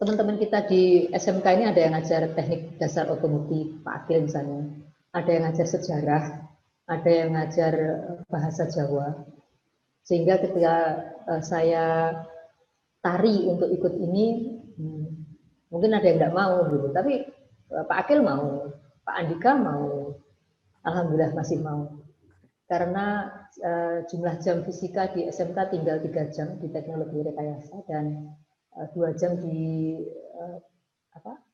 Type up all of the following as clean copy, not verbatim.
teman-teman kita di SMK ini ada yang ngajar teknik dasar otomotif, Pak Akil misalnya, ada yang ngajar sejarah, ada yang ngajar bahasa Jawa, sehingga ketika saya tari untuk ikut ini, mungkin ada yang nggak mau gitu, tapi Pak Akil mau, Pak Andika mau, alhamdulillah masih mau. Karena jumlah jam fisika di SMK tinggal 3 jam di teknologi rekayasa dan 2 jam di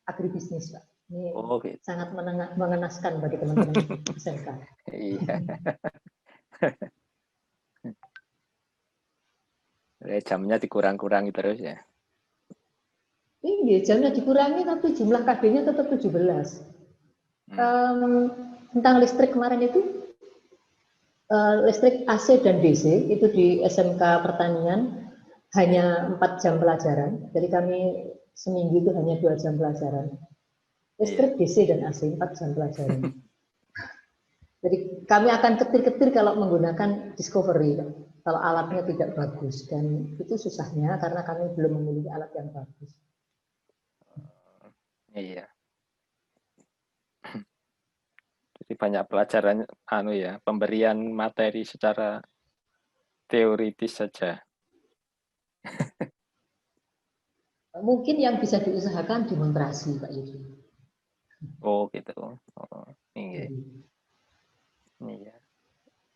agribisnis, Pak. Ini gitu. sangat mengenaskan bagi teman-teman SMK. Iya. Jamnya dikurang-kurangi terus ya. Iya, jamnya dikurangi tapi jumlah KD-nya tetap 17. Tentang listrik kemarin itu, listrik AC dan DC itu di SMK Pertanian hanya 4 jam pelajaran. Jadi kami seminggu itu hanya 2 jam pelajaran. Listrik DC dan AC 4 jam pelajaran. Jadi kami akan ketir-ketir kalau menggunakan Discovery, kalau alatnya tidak bagus, dan itu susahnya karena kami belum memiliki alat yang bagus. Iya. Jadi banyak pelajaran pemberian materi secara teoritis saja. Mungkin yang bisa diusahakan demonstrasi, Pak Yudi. Oh gitu. Oh, iya. Iya.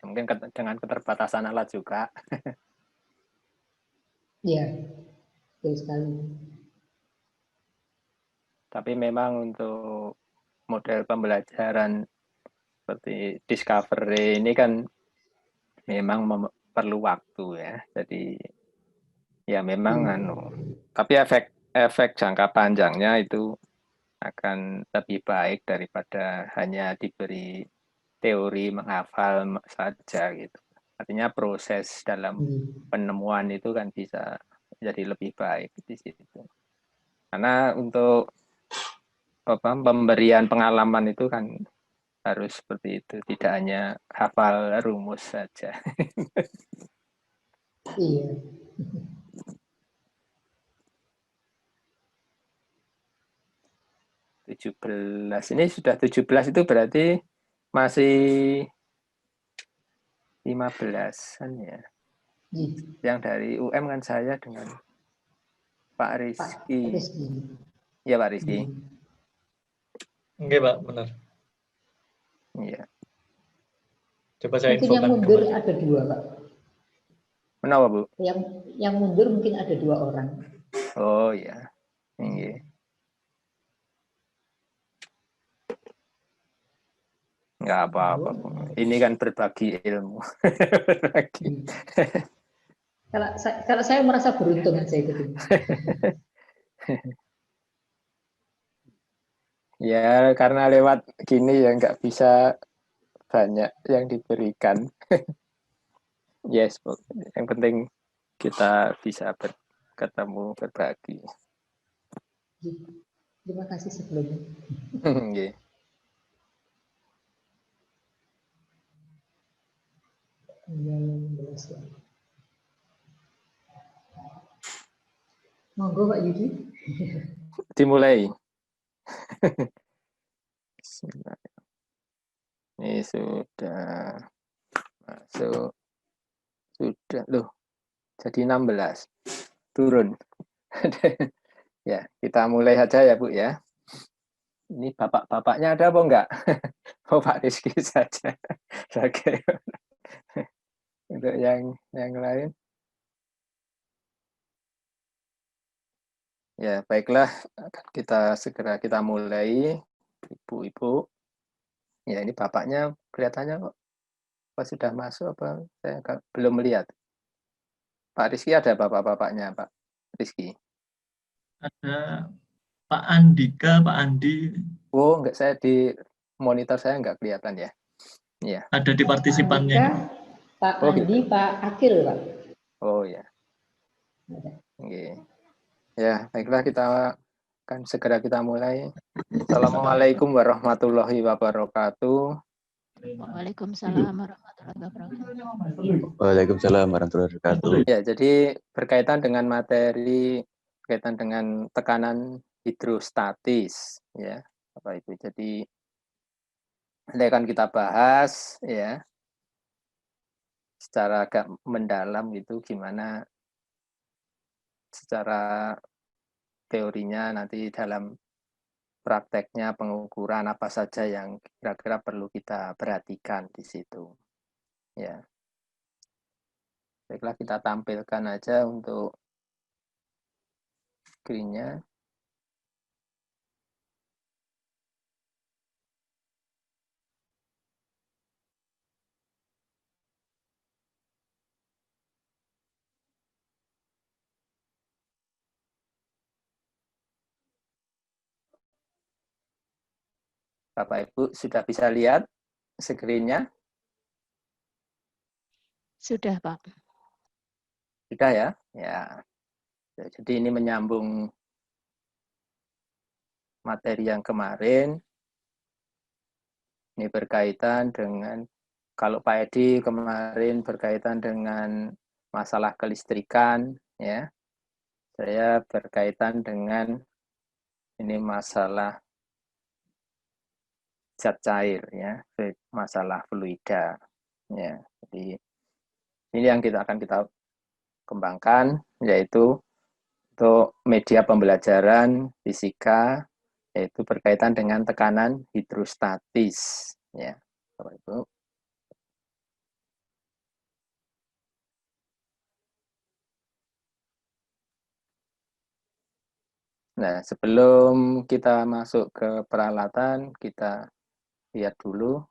Mungkin dengan keterbatasan alat juga. Iya, betul sekali. Tapi memang untuk model pembelajaran seperti Discovery ini kan memang perlu waktu ya. Jadi ya memang tapi efek jangka panjangnya itu akan lebih baik daripada hanya diberi teori menghafal saja gitu. Artinya proses dalam penemuan itu kan bisa jadi lebih baik di situ. Karena untuk pemberian pengalaman itu kan harus seperti itu, tidak hanya hafal rumus saja. Iya. Ini sudah 17 itu berarti masih 15-an ya. Yang dari UM kan saya dengan Pak Rizky. Ya Pak Rizky. Oke Pak, benar. Iya. Coba saya mungkin yang mundur ada 2 Pak. Kenapa Bu? Yang mundur mungkin ada 2 orang. Oh ya. Iya. Nggak apa-apa. Ini kan berbagi ilmu. Berbagi. Kalau saya merasa beruntung aja itu. Ya karena lewat gini ya nggak bisa banyak yang diberikan. Yes, yang penting kita bisa ketemu berbagi. Terima kasih sebelumnya. Yeah. Monggo Pak Yudi. Dimulai. Ini sudah masuk. Sudah loh. Jadi 16. Turun. Ya, kita mulai saja ya, Bu ya. Ini bapak-bapaknya ada apa enggak? Oh, Pak Rizky saja. Oke. Untuk yang lain. Ya, baiklah. Segera kita mulai. Ibu-ibu. Ya, ini bapaknya kelihatannya kok sudah masuk apa? Saya belum melihat. Pak Rizky ada bapak-bapaknya, Pak Rizky? Ada Pak Andika, Pak Andi. Oh, enggak, saya di monitor saya enggak kelihatan ya. Iya. Ada di partisipannya. Pak Andi, gitu. Pak Akil, Pak. Oh ya. Oke. Ya, baiklah kita akan segera kita mulai. Assalamualaikum warahmatullahi wabarakatuh. Waalaikumsalam warahmatullahi wabarakatuh. Waalaikumsalam warahmatullahi wabarakatuh. Ya, jadi berkaitan dengan materi berkaitan dengan tekanan hidrostatis, ya, Bapak Ibu. Jadi nanti akan kita bahas, ya, secara agak mendalam gitu, gimana secara teorinya nanti dalam prakteknya pengukuran apa saja yang kira-kira perlu kita perhatikan di situ, ya. Baiklah, kita tampilkan aja untuk screen-nya. Bapak Ibu sudah bisa lihat screen-nya? Sudah, Pak. Sudah ya? Ya. Jadi ini menyambung materi yang kemarin. Ini berkaitan dengan, kalau Pak Edi kemarin berkaitan dengan masalah kelistrikan, ya. Saya berkaitan dengan ini masalah zat cair, ya, masalah fluida, ya. Jadi ini yang akan kita kembangkan, yaitu untuk media pembelajaran fisika, yaitu berkaitan dengan tekanan hidrostatis, ya, Bapak Ibu. Nah, sebelum kita masuk ke peralatan, kita lihat dulu,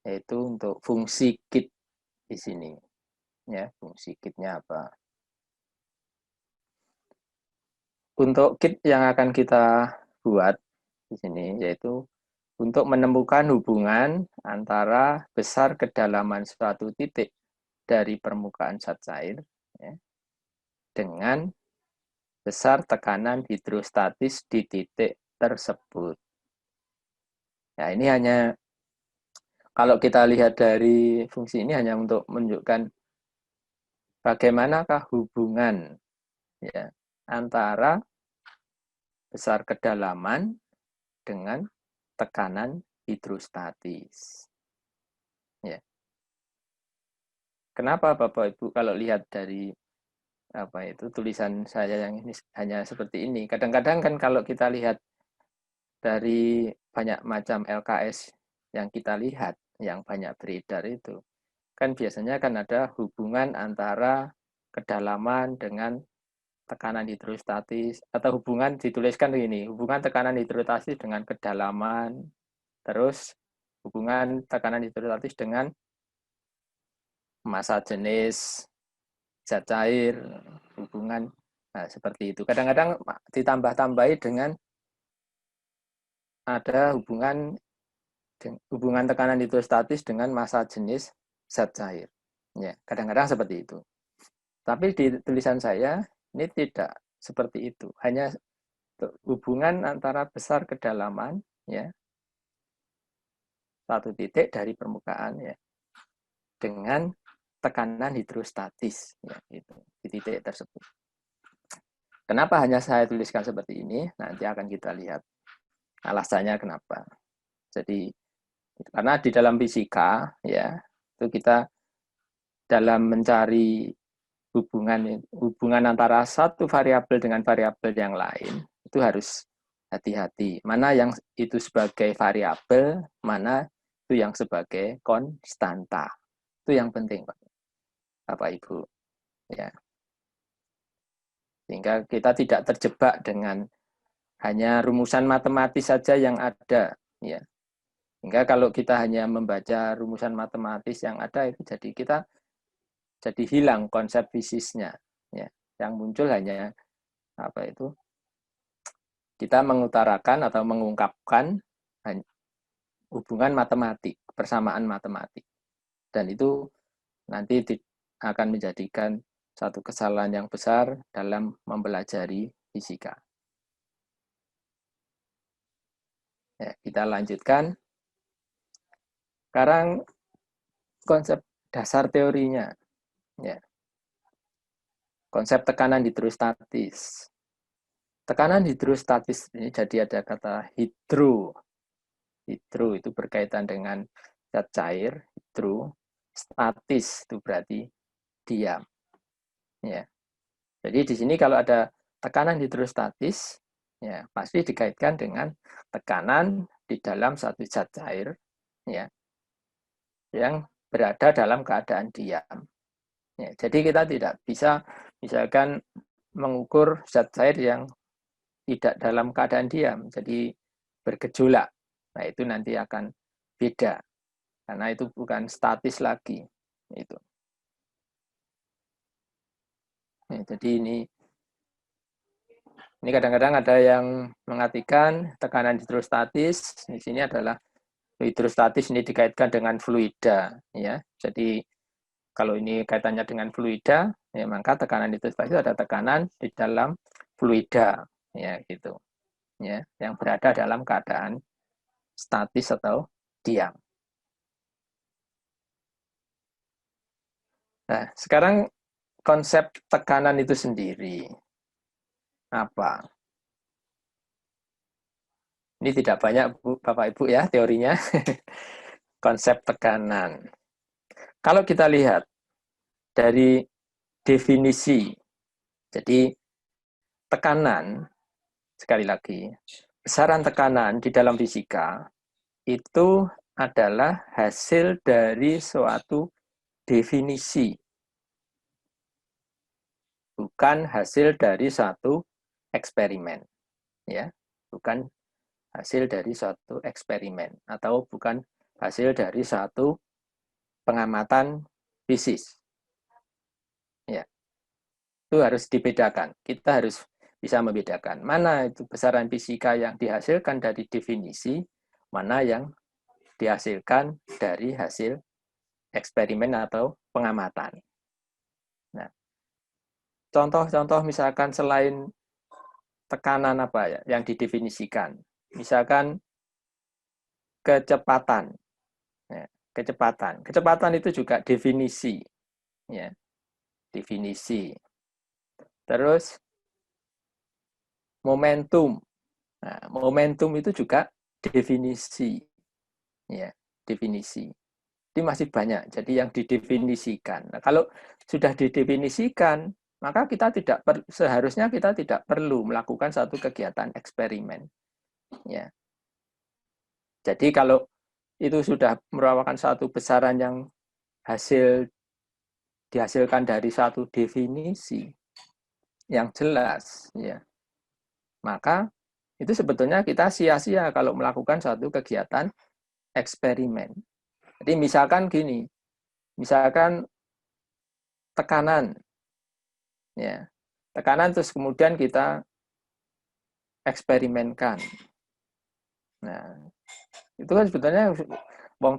yaitu untuk fungsi kit di sini, ya, fungsi kitnya apa. Untuk kit yang akan kita buat di sini, yaitu untuk menemukan hubungan antara besar kedalaman suatu titik dari permukaan zat cair, ya, dengan besar tekanan hidrostatis di titik tersebut. Nah, ini hanya, kalau kita lihat dari fungsi ini hanya untuk menunjukkan bagaimanakah hubungan, ya, antara besar kedalaman dengan tekanan hidrostatis. Ya. Kenapa Bapak Ibu kalau lihat dari tulisan saya yang ini hanya seperti ini? Kadang-kadang kan kalau kita lihat dari banyak macam LKS yang kita lihat, yang banyak beredar itu, kan biasanya kan ada hubungan antara kedalaman dengan tekanan hidrostatis, atau hubungan dituliskan begini, hubungan tekanan hidrostatis dengan kedalaman, terus hubungan tekanan hidrostatis dengan massa jenis zat cair, hubungan, nah, seperti itu. Kadang-kadang ditambah-tambahi dengan ada hubungan tekanan hidrostatis dengan massa jenis zat cair. Ya, kadang-kadang seperti itu. Tapi di tulisan saya ini tidak seperti itu. Hanya hubungan antara besar kedalaman, ya, satu titik dari permukaan, ya, dengan tekanan hidrostatis, ya, itu di titik tersebut. Kenapa hanya saya tuliskan seperti ini? Nanti akan kita lihat alasannya kenapa. Jadi karena di dalam fisika, ya, itu kita dalam mencari hubungan antara satu variabel dengan variabel yang lain itu harus hati-hati. Mana yang itu sebagai variabel, mana itu yang sebagai konstanta. Itu yang penting, Bapak Ibu. Ya. Sehingga kita tidak terjebak dengan hanya rumusan matematis saja yang ada, ya. Sehingga kalau kita hanya membaca rumusan matematis yang ada, itu jadi kita jadi hilang konsep fisisnya, ya. Yang muncul hanya kita mengutarakan atau mengungkapkan hubungan matematik, persamaan matematik. Dan itu nanti akan menjadikan satu kesalahan yang besar dalam mempelajari fisika. Ya, kita lanjutkan. Sekarang konsep dasar teorinya. Ya. Konsep tekanan hidrostatis. Tekanan hidrostatis ini jadi ada kata hidro. Hidro itu berkaitan dengan zat cair, hidro. Statis itu berarti diam. Ya. Jadi di sini kalau ada tekanan hidrostatis, ya pasti dikaitkan dengan tekanan di dalam satu zat cair, ya, yang berada dalam keadaan diam. Ya, jadi kita tidak bisa misalkan mengukur zat cair yang tidak dalam keadaan diam, jadi bergejolak. Nah, itu nanti akan beda, karena itu bukan statis lagi. Itu. Ya, jadi ini kadang-kadang ada yang mengartikan tekanan hidrostatis, di sini adalah hidrostatis ini dikaitkan dengan fluida. Ya. Jadi kalau ini kaitannya dengan fluida, ya maka tekanan hidrostatis ada tekanan di dalam fluida. Ya, gitu. Ya, yang berada dalam keadaan statis atau diam. Nah, sekarang konsep tekanan itu sendiri apa? Ini tidak banyak Bapak Ibu ya teorinya. Konsep tekanan. Kalau kita lihat dari definisi, jadi tekanan, sekali lagi, besaran tekanan di dalam fisika itu adalah hasil dari suatu definisi, bukan hasil dari satu eksperimen, ya, bukan hasil dari suatu eksperimen atau bukan hasil dari satu pengamatan fisis. Ya, itu harus dibedakan. Kita harus bisa membedakan mana itu besaran fisika yang dihasilkan dari definisi, mana yang dihasilkan dari hasil eksperimen atau pengamatan. Nah, contoh-contoh misalkan selain tekanan apa ya yang didefinisikan, misalkan kecepatan. Ya, kecepatan itu juga definisi, ya, definisi. Terus momentum. Nah, momentum itu juga definisi. Ya, definisi. Ini masih banyak. Jadi yang didefinisikan. Nah, kalau sudah didefinisikan, maka kita seharusnya kita tidak perlu melakukan satu kegiatan eksperimen. Ya. Jadi kalau itu sudah merupakan satu besaran yang dihasilkan dari satu definisi yang jelas, ya, maka itu sebetulnya kita sia-sia kalau melakukan satu kegiatan eksperimen. Jadi misalkan gini, misalkan tekanan, ya, tekanan terus kemudian kita eksperimenkan. Nah, itu kan sebetulnya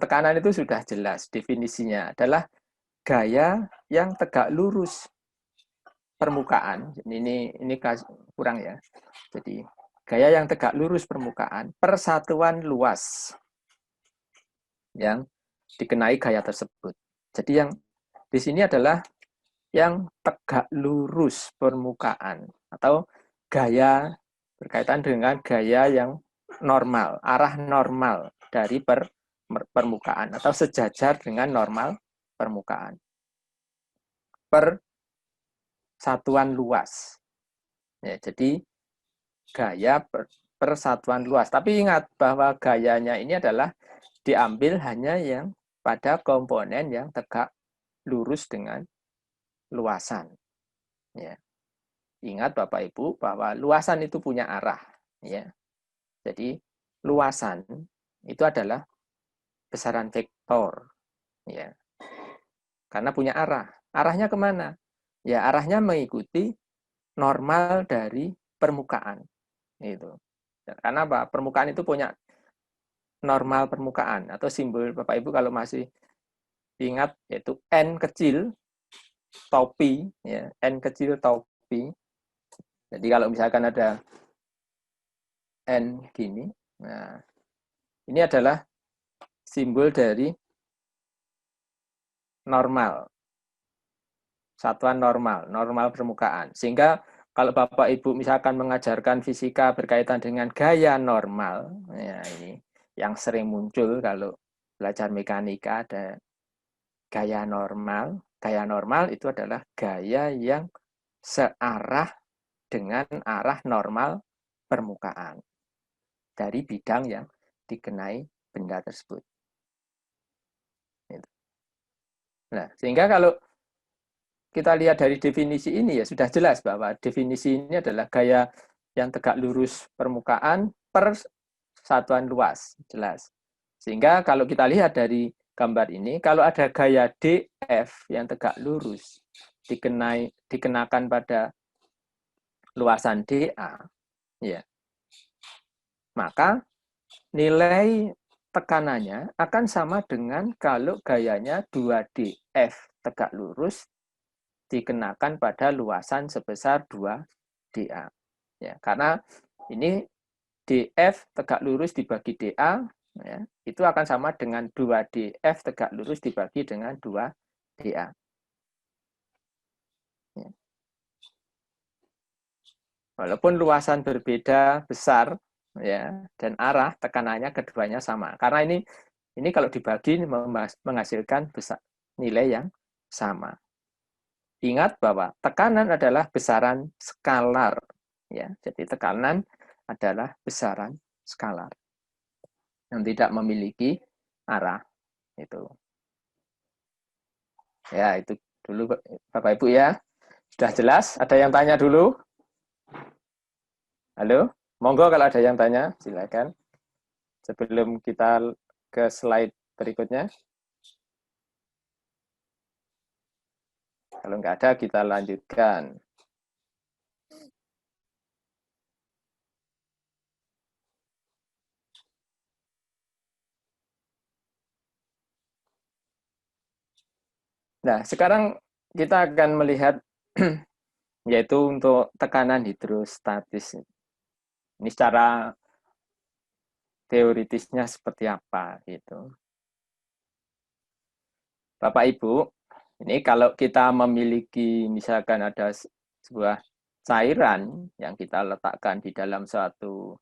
tekanan itu sudah jelas definisinya adalah gaya yang tegak lurus permukaan. Ini kurang ya. Jadi gaya yang tegak lurus permukaan persatuan luas yang dikenai gaya tersebut. Jadi yang di sini adalah yang tegak lurus permukaan atau gaya berkaitan dengan gaya yang normal, arah normal dari permukaan atau sejajar dengan normal permukaan. Persatuan luas. Ya, jadi gaya persatuan luas. Tapi ingat bahwa gayanya ini adalah diambil hanya yang pada komponen yang tegak lurus dengan luasan. Ya. Ingat Bapak Ibu bahwa luasan itu punya arah. Ya. Jadi luasan itu adalah besaran vektor. Ya. Karena punya arah. Arahnya kemana? Ya, arahnya mengikuti normal dari permukaan. Itu. Karena apa? Permukaan itu punya normal permukaan atau simbol Bapak Ibu kalau masih ingat yaitu n kecil topi, ya, n kecil topi. Jadi kalau misalkan ada n gini, nah ini adalah simbol dari normal. Satuan normal permukaan. Sehingga kalau Bapak Ibu misalkan mengajarkan fisika berkaitan dengan gaya normal, ya ini yang sering muncul kalau belajar mekanika ada gaya normal. Gaya normal itu adalah gaya yang searah dengan arah normal permukaan dari bidang yang dikenai benda tersebut. Nah, sehingga kalau kita lihat dari definisi ini ya sudah jelas bahwa definisi ini adalah gaya yang tegak lurus permukaan per satuan luas, jelas. Sehingga kalau kita lihat dari gambar ini, kalau ada gaya DF yang tegak lurus dikenakan pada luasan DA, ya, maka nilai tekanannya akan sama dengan kalau gayanya 2DF tegak lurus dikenakan pada luasan sebesar 2DA. Ya, karena ini DF tegak lurus dibagi DA, ya, itu akan sama dengan 2DF tegak lurus dibagi dengan 2DA. Ya. Walaupun luasan berbeda besar, ya, dan arah tekanannya keduanya sama. Karena ini kalau dibagi menghasilkan nilai yang sama. Ingat bahwa tekanan adalah besaran skalar, ya. Jadi tekanan adalah besaran skalar yang tidak memiliki arah. Itu. Ya, itu dulu Bapak Ibu ya. Sudah jelas? Ada yang tanya dulu? Halo? Monggo kalau ada yang tanya, silakan. Sebelum kita ke slide berikutnya. Kalau nggak ada, kita lanjutkan. Nah, sekarang kita akan melihat yaitu untuk tekanan hidrostatis. Ini secara teoritisnya seperti apa gitu. Bapak Ibu, ini kalau kita memiliki misalkan ada sebuah cairan yang kita letakkan di dalam suatu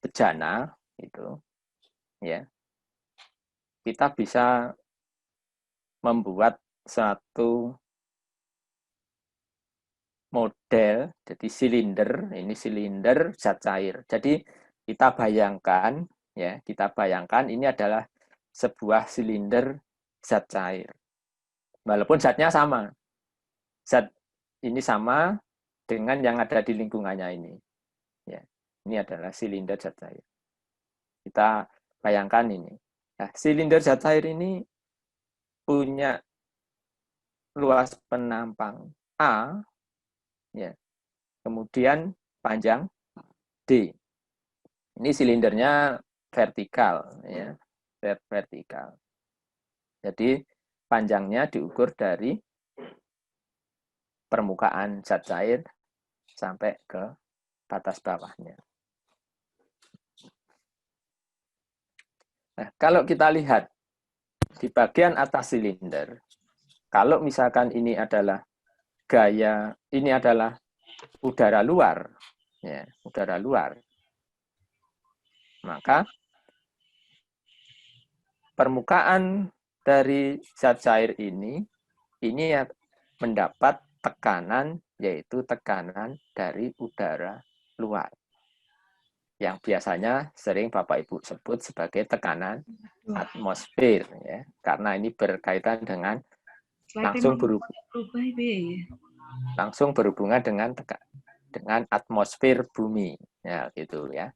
bejana itu, ya, kita bisa membuat satu model, jadi silinder, ini silinder zat cair. Jadi kita bayangkan, ya, kita bayangkan ini adalah sebuah silinder zat cair. Walaupun zatnya sama, zat ini sama dengan yang ada di lingkungannya ini. Ya, ini adalah silinder zat cair. Kita bayangkan ini. Nah, silinder zat cair ini punya luas penampang A, ya, kemudian panjang D. Ini silindernya vertikal, ya, vertikal. Jadi panjangnya diukur dari permukaan zat cair sampai ke batas bawahnya. Nah, kalau kita lihat di bagian atas silinder, kalau misalkan ini adalah ini adalah udara luar, ya, udara luar, maka permukaan dari zat cair ini mendapat tekanan, yaitu tekanan dari udara luar. Yang biasanya sering Bapak Ibu sebut sebagai tekanan atmosfer, ya, karena ini berkaitan dengan langsung berhubungan dengan atmosfer bumi, ya, gitu ya.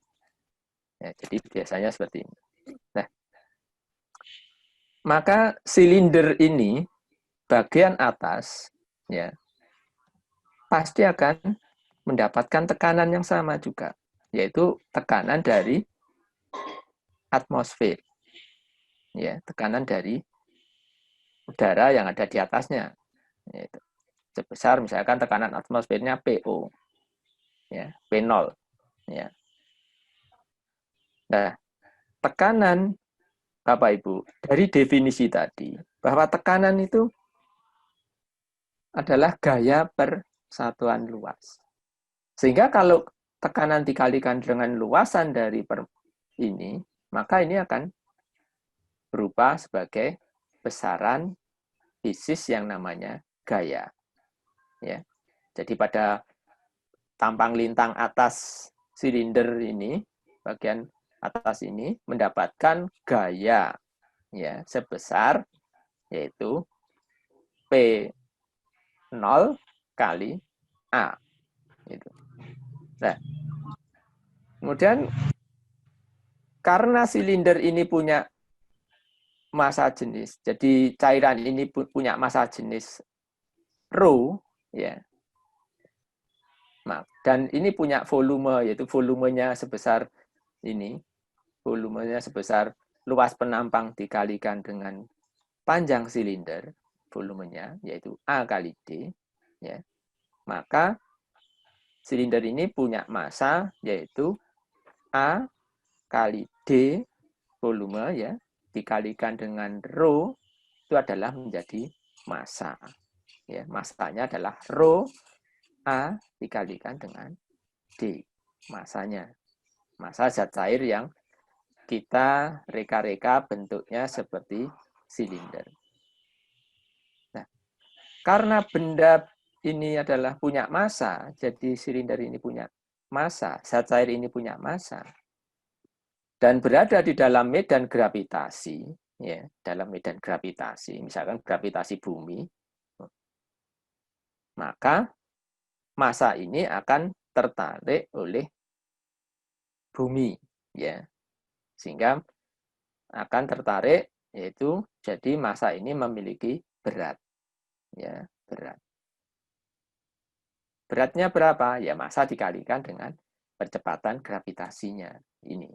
Ya, jadi biasanya seperti ini. Nah, maka silinder ini bagian atas, ya, pasti akan mendapatkan tekanan yang sama juga, yaitu tekanan dari atmosfer, ya, tekanan dari udara yang ada di atasnya, yaitu sebesar misalkan tekanan atmosfernya PO, ya, P0, ya. Nah, tekanan Bapak Ibu dari definisi tadi bahwa tekanan itu adalah gaya per satuan luas. Sehingga kalau tekanan dikalikan dengan luasan dari ini, maka ini akan berupa sebagai besaran fisis yang namanya gaya. Ya. Jadi pada tampang lintang atas silinder ini, bagian atas ini mendapatkan gaya ya sebesar yaitu P0 kali A. Itu. Nah, kemudian karena silinder ini punya massa jenis, jadi cairan ini punya massa jenis rho, ya. Dan ini punya volume, yaitu volumenya sebesar ini, volumenya sebesar luas penampang dikalikan dengan panjang silinder, volumenya yaitu A kali D, ya. Maka silinder ini punya massa yaitu A kali D volume ya dikalikan dengan rho itu adalah menjadi massa. Ya, massanya adalah rho A dikalikan dengan D, massanya. Massa zat cair yang kita reka-reka bentuknya seperti silinder. Nah, karena benda ini adalah punya massa, jadi silinder ini punya massa, zat cair ini punya massa, dan berada di dalam medan gravitasi, ya, dalam medan gravitasi, misalkan gravitasi bumi, maka massa ini akan tertarik oleh bumi, ya, sehingga akan tertarik, yaitu jadi massa ini memiliki berat, ya, berat. Beratnya berapa? Ya massa dikalikan dengan percepatan gravitasinya ini.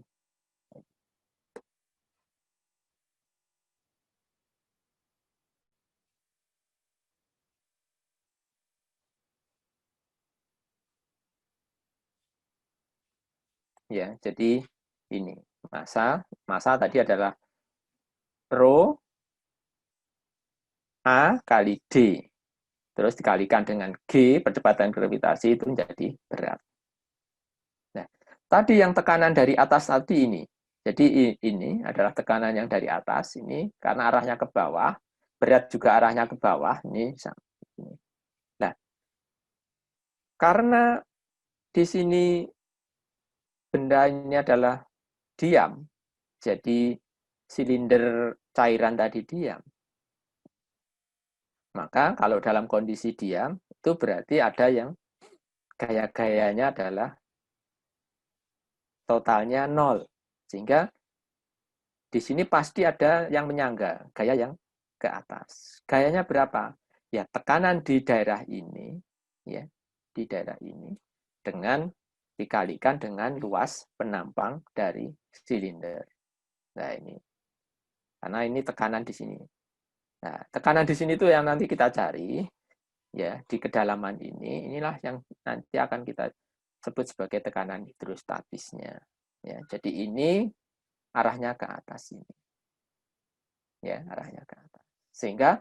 Ya, jadi ini massa tadi adalah rho A kali D. Terus dikalikan dengan G, percepatan gravitasi itu menjadi berat. Nah, tadi yang tekanan dari atas tadi ini. Jadi ini adalah tekanan yang dari atas ini karena arahnya ke bawah, berat juga arahnya ke bawah ini. Nah, karena di sini benda ini adalah diam, jadi silinder cairan tadi diam. Maka kalau dalam kondisi diam, itu berarti ada yang gaya-gayanya adalah totalnya 0. Sehingga di sini pasti ada yang menyangga, gaya yang ke atas. Gayanya berapa? Ya, tekanan di daerah ini, ya, di daerah ini, dengan dikalikan dengan luas penampang dari silinder. Nah, ini. Karena ini tekanan di sini. Nah, tekanan di sini itu yang nanti kita cari, ya, di kedalaman ini, inilah yang nanti akan kita sebut sebagai tekanan hidrostatisnya. Ya, jadi ini arahnya ke atas ini. Ya, arahnya ke atas. Sehingga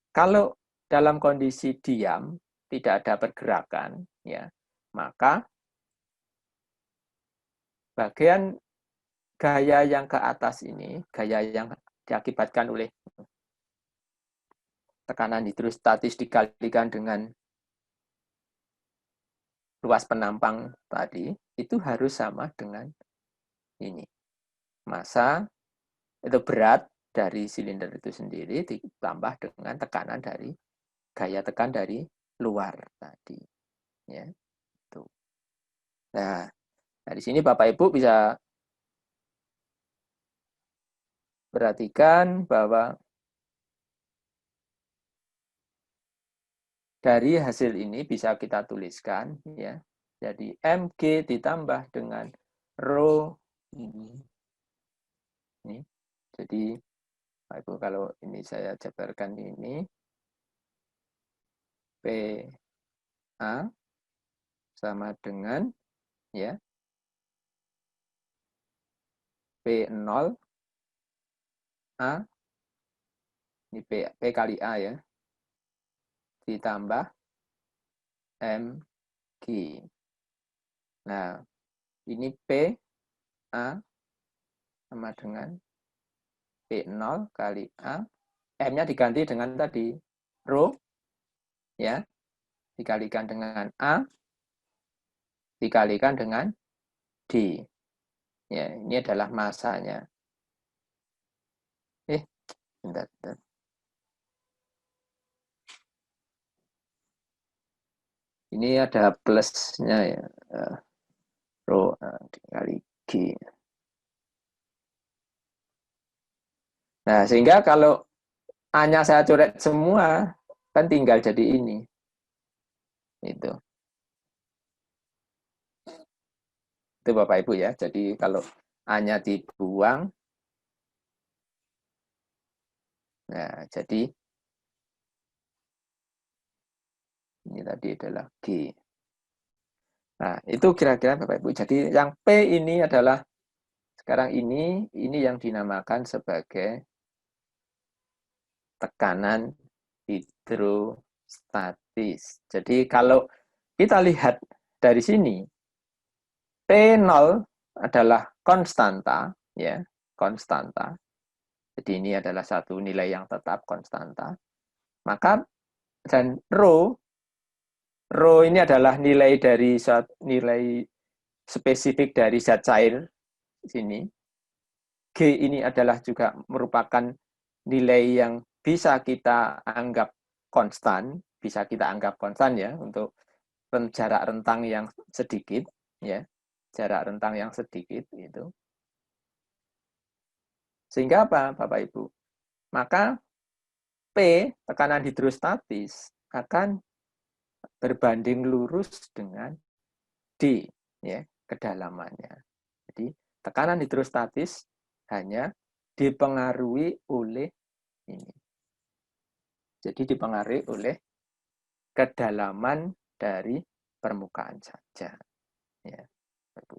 kalau dalam kondisi diam, tidak ada pergerakan, ya, maka bagian gaya yang ke atas ini, gaya yang diakibatkan oleh tekanan hidrostatis dikalikan dengan luas penampang tadi, itu harus sama dengan ini. Massa itu berat dari silinder itu sendiri ditambah dengan tekanan dari gaya tekan dari luar tadi. Ya, itu. Nah, dari sini Bapak Ibu bisa perhatikan bahwa dari hasil ini bisa kita tuliskan, ya. Jadi mg ditambah dengan rho ini. Jadi Pak Ibu kalau ini saya jabarkan ini PA sama dengan ya P0 A ini P kali A ya ditambah MG. Nah, ini P, A sama dengan P0 kali A. M-nya diganti dengan tadi rho, ya, dikalikan dengan A, dikalikan dengan D. Ya, ini adalah masanya. Bentar. Ini ada plusnya ya. Rho dikali G. Nah, sehingga kalau A-nya saya coret semua, kan tinggal jadi ini. Itu Bapak Ibu ya. Jadi kalau A-nya dibuang, nah jadi ini tadi adalah G. Nah, itu kira-kira Bapak Ibu. Jadi yang P ini adalah sekarang ini yang dinamakan sebagai tekanan hidrostatis. Jadi kalau kita lihat dari sini, P0 adalah konstanta, ya, konstanta. Jadi ini adalah satu nilai yang tetap konstanta. Maka dan rho ini adalah nilai dari nilai spesifik dari zat cair sini. G ini adalah juga merupakan nilai yang bisa kita anggap konstan, ya untuk jarak rentang yang sedikit, ya, jarak rentang yang sedikit itu. Sehingga apa, Bapak Ibu? Maka P, tekanan hidrostatis, akan berbanding lurus dengan D, ya, kedalamannya. Jadi tekanan hidrostatis hanya dipengaruhi oleh ini. Jadi dipengaruhi oleh kedalaman dari permukaan saja. Ya.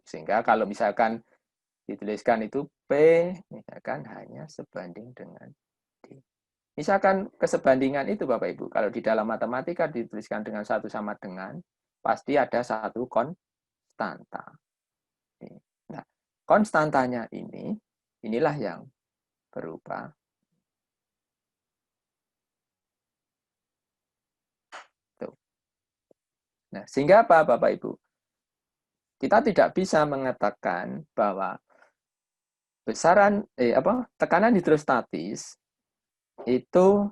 Sehingga kalau misalkan dituliskan itu P, misalkan hanya sebanding dengan D. Misalkan kesebandingan itu Bapak Ibu, kalau di dalam matematika dituliskan dengan satu sama dengan, pasti ada satu konstanta. Nah, konstantanya inilah yang berubah. Tuh. Nah, sehingga apa Bapak Ibu? Kita tidak bisa mengatakan bahwa besaran tekanan hidrostatis itu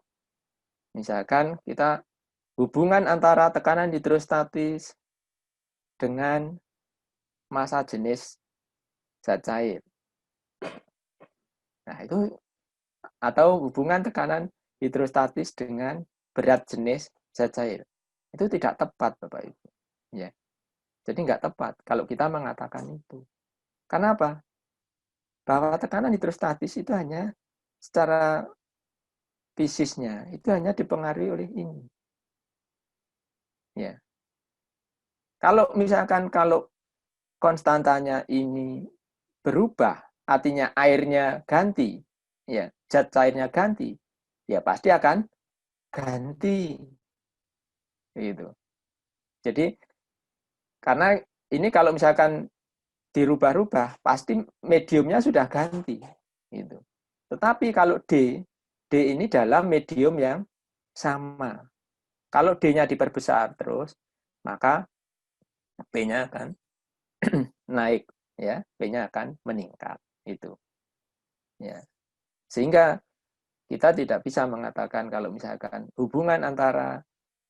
misalkan kita hubungan antara tekanan hidrostatis dengan massa jenis zat cair. Nah, itu atau hubungan tekanan hidrostatis dengan berat jenis zat cair. Itu tidak tepat, Bapak Ibu. Ya. Jadi nggak tepat kalau kita mengatakan itu. Karena apa? Bahwa tekanan hidrostatis itu hanya secara fisisnya itu hanya dipengaruhi oleh ini. Ya. Kalau misalkan konstantanya ini berubah, artinya airnya ganti, ya, zat cairnya ganti, ya pasti akan ganti. Gitu. Jadi karena ini kalau misalkan dirubah-rubah, pasti mediumnya sudah ganti. Gitu. Tetapi kalau D ini dalam medium yang sama. Kalau D-nya diperbesar terus, maka P-nya akan naik, ya, P-nya akan meningkat. Itu. Ya. Sehingga kita tidak bisa mengatakan kalau misalkan hubungan antara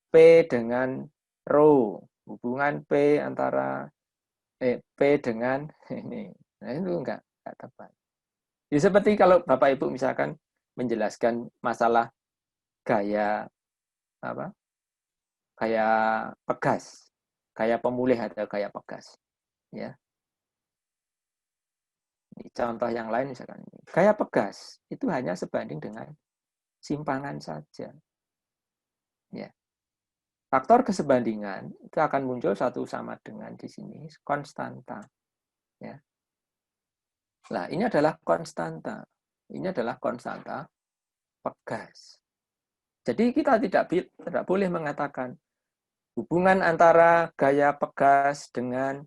P dengan rho, hubungan P antara P dengan ini. Nah, itu enggak tepat. Ya, seperti kalau Bapak Ibu misalkan menjelaskan masalah gaya pegas, gaya pemulih atau gaya pegas, ya. Ini contoh yang lain misalkan ini. Gaya pegas itu hanya sebanding dengan simpangan saja. Ya. Faktor kesebandingan itu akan muncul satu sama dengan di sini konstanta. Ya. Nah, ini adalah konstanta. Ini adalah konstanta pegas. Jadi kita tidak boleh mengatakan hubungan antara gaya pegas dengan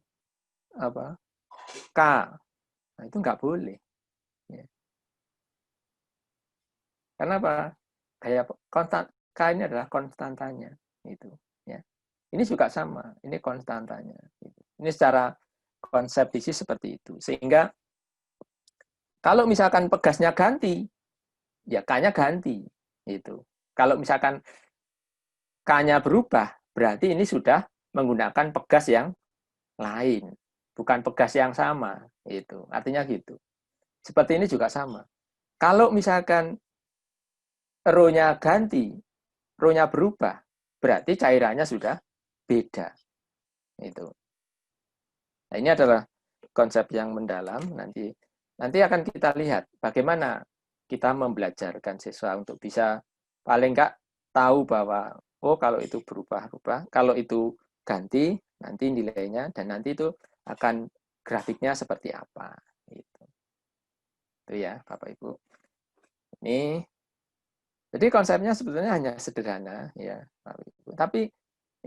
apa K. Nah, itu nggak boleh. Ya. Karena apa? Gaya konstan K ini adalah konstantanya. Itu. Ya. Ini juga sama. Ini konstantanya. Gitu. Ini secara konsep fisik seperti itu. Sehingga kalau misalkan pegasnya ganti, ya K-nya ganti. Gitu. Kalau misalkan K-nya berubah, berarti ini sudah menggunakan pegas yang lain, bukan pegas yang sama. Itu artinya gitu. Seperti ini juga sama. Kalau misalkan rho-nya ganti, rho-nya berubah, berarti cairannya sudah beda. Itu. Nah, ini adalah konsep yang mendalam. Nanti akan kita lihat bagaimana kita membelajarkan siswa untuk bisa paling enggak tahu bahwa oh kalau itu berubah-ubah, kalau itu ganti nanti nilainya dan nanti itu akan grafiknya seperti apa. Itu ya Bapak Ibu. Ini jadi konsepnya sebetulnya hanya sederhana ya Bapak Ibu. Tapi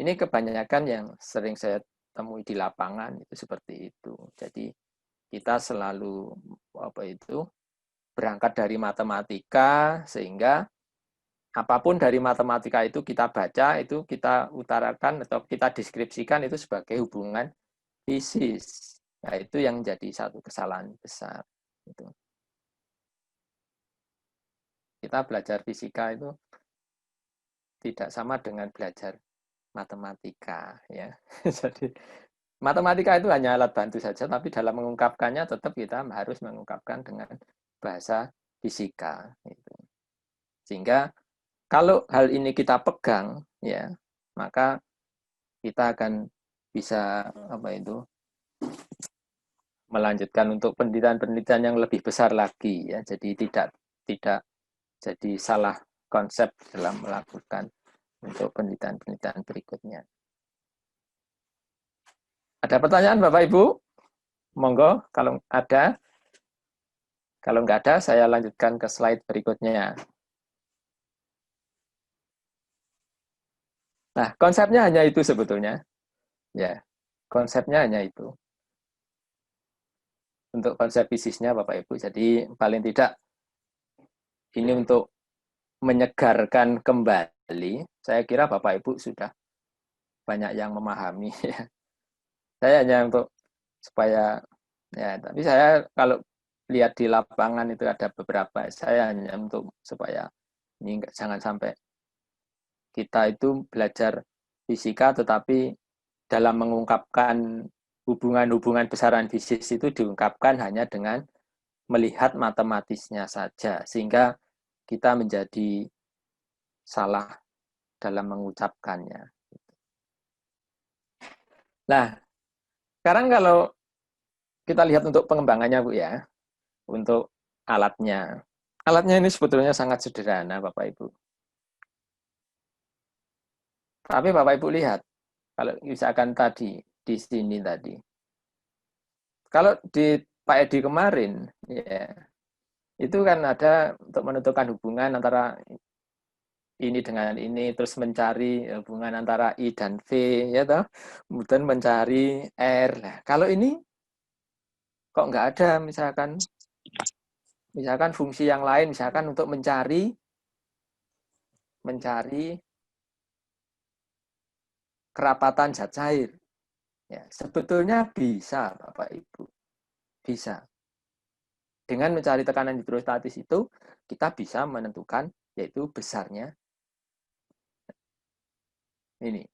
ini kebanyakan yang sering saya temui di lapangan itu seperti itu. Jadi kita selalu berangkat dari matematika sehingga apapun dari matematika itu kita baca, itu kita utarakan atau kita deskripsikan itu sebagai hubungan fisis. Nah, itu yang jadi satu kesalahan besar. Itu. Kita belajar fisika itu tidak sama dengan belajar matematika. Ya. Jadi matematika itu hanya alat bantu saja, tapi dalam mengungkapkannya tetap kita harus mengungkapkan dengan bahasa fisika. Gitu. Sehingga kalau hal ini kita pegang, ya, maka kita akan bisa melanjutkan untuk penelitian-penelitian yang lebih besar lagi, ya. Jadi tidak jadi salah konsep dalam melakukan untuk penelitian-penelitian berikutnya. Ada pertanyaan Bapak Ibu? Monggo kalau ada. Kalau nggak ada, saya lanjutkan ke slide berikutnya. Nah, konsepnya hanya itu sebetulnya. Ya, konsepnya hanya itu. Untuk konsep fisisnya Bapak Ibu. Jadi paling tidak ini untuk menyegarkan kembali. Saya kira Bapak Ibu sudah banyak yang memahami. Saya hanya untuk supaya ya, tapi saya kalau lihat di lapangan itu ada beberapa. Saya hanya untuk supaya ini jangan sampai kita itu belajar fisika tetapi dalam mengungkapkan hubungan-hubungan besaran fisis itu diungkapkan hanya dengan melihat matematisnya saja, sehingga kita menjadi salah dalam mengucapkannya. Nah, sekarang kalau kita lihat untuk pengembangannya, Bu ya, untuk alatnya. Alatnya ini sebetulnya sangat sederhana, Bapak Ibu. Tapi Bapak Ibu lihat, kalau misalkan tadi, di sini tadi. Kalau di Pak Edi kemarin, ya, itu kan ada untuk menentukan hubungan antara ini dengan ini, terus mencari hubungan antara I dan V, ya toh, kemudian mencari R. Nah, kalau ini kok nggak ada, misalkan fungsi yang lain, misalkan untuk mencari kerapatan zat cair. Ya, sebetulnya bisa, Bapak Ibu, bisa. Dengan mencari tekanan hidrostatis itu, kita bisa menentukan yaitu besarnya ini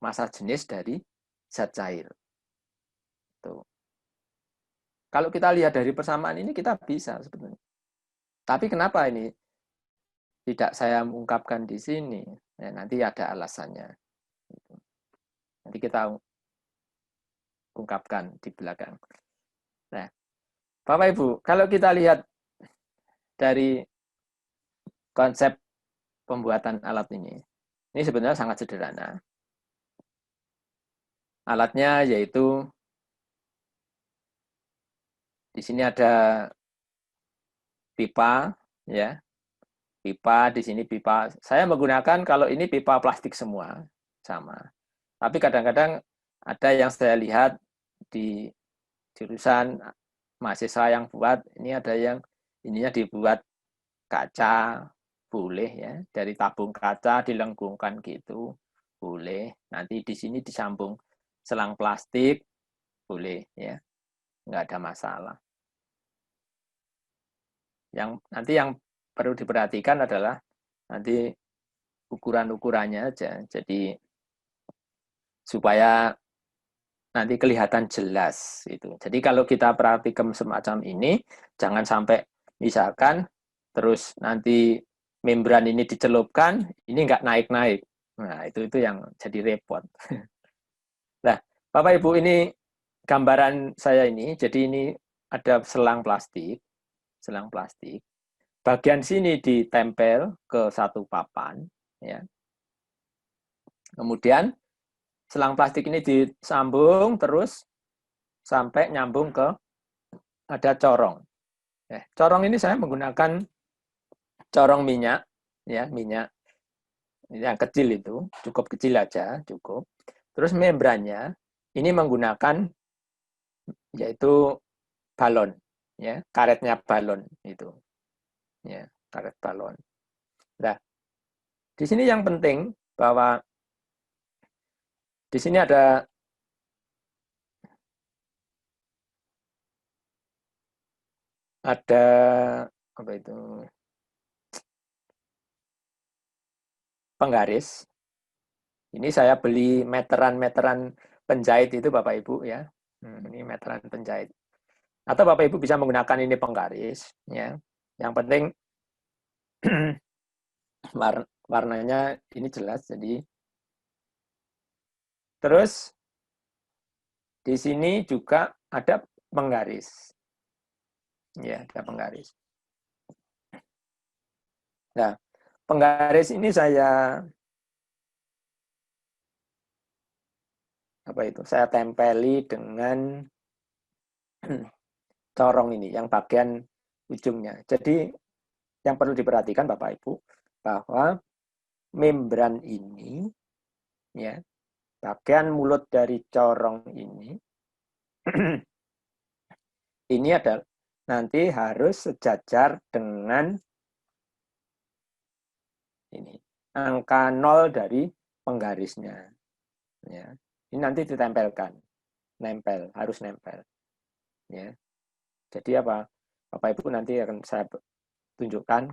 massa jenis dari zat cair. Tuh. Kalau kita lihat dari persamaan ini kita bisa sebetulnya. Tapi kenapa ini tidak saya ungkapkan di sini? Ya, nanti ada alasannya. Nanti kita ungkapkan di belakang. Nah, Bapak Ibu, kalau kita lihat dari konsep pembuatan alat ini sebenarnya sangat sederhana. Alatnya yaitu di sini ada pipa, ya. Pipa, di sini pipa. Saya menggunakan kalau ini pipa plastik semua, sama. Tapi kadang-kadang ada yang saya lihat di jurusan mahasiswa yang buat, ini ada yang ininya dibuat kaca, boleh ya, dari tabung kaca dilengkungkan gitu, boleh. Nanti di sini disambung selang plastik, boleh ya, nggak ada masalah. Nanti yang perlu diperhatikan adalah nanti ukuran-ukurannya aja. Jadi supaya nanti kelihatan jelas itu. Jadi kalau kita praktikum semacam ini, jangan sampai misalkan terus nanti membran ini dicelupkan, ini nggak naik-naik. Nah, itu yang jadi repot. Nah, Bapak Ibu, ini gambaran saya ini, jadi ini ada selang plastik. Bagian sini ditempel ke satu papan, ya. Kemudian selang plastik ini disambung terus sampai nyambung ke ada corong. Corong ini saya menggunakan corong minyak, ya, minyak yang kecil itu, cukup kecil aja, cukup. Terus membrannya ini menggunakan yaitu balon, ya, karetnya balon itu. Ya, karet balon. Nah, di sini yang penting bahwa di sini ada apa itu? Penggaris. Ini saya beli meteran-meteran penjahit itu Bapak Ibu ya. Ini meteran penjahit. Atau Bapak Ibu bisa menggunakan ini penggaris ya. Yang penting warnanya ini jelas. Jadi terus di sini juga ada penggaris. Ya, ada penggaris. Nah, penggaris ini saya saya tempeli dengan corong ini yang bagian ujungnya. Jadi yang perlu diperhatikan Bapak Ibu bahwa membran ini ya, bagian mulut dari corong ini ini adalah nanti harus sejajar dengan ini angka 0 dari penggarisnya. Ya. Ini nanti ditempelkan. Harus nempel. Ya. Jadi apa? Bapak Ibu nanti akan saya tunjukkan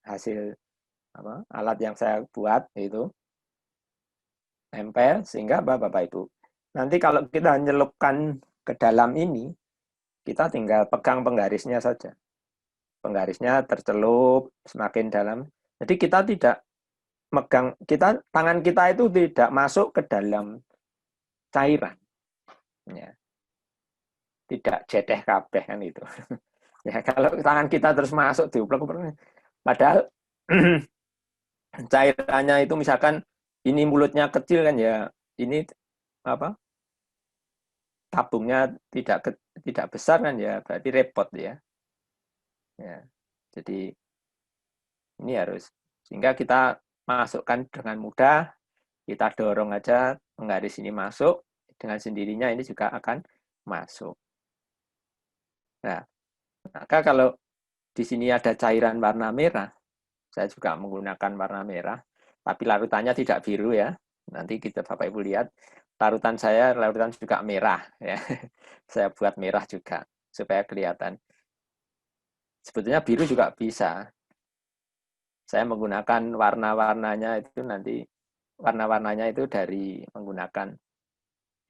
hasil alat yang saya buat itu nempel sehingga Bapak Ibu. Nanti kalau kita nyelupkan ke dalam ini, kita tinggal pegang penggarisnya saja. Penggarisnya tercelup semakin dalam. Jadi kita tidak megang, tangan kita itu tidak masuk ke dalam cairan. Ya. Tidak jedeh kabeh kan itu. Ya, kalau tangan kita terus masuk diuplek-uplek, padahal cairannya itu misalkan ini mulutnya kecil kan ya, ini tabungnya tidak besar kan ya, berarti repot ya. Ya. Jadi ini harus sehingga kita masukkan dengan mudah, kita dorong aja penggaris ini masuk, dengan sendirinya ini juga akan masuk. Nah, maka kalau di sini ada cairan warna merah, saya juga menggunakan warna merah, tapi larutannya tidak biru ya. Nanti kita Bapak Ibu lihat, larutan juga merah ya. Saya buat merah juga supaya kelihatan. Sebetulnya biru juga bisa. Saya menggunakan warna-warnanya itu dari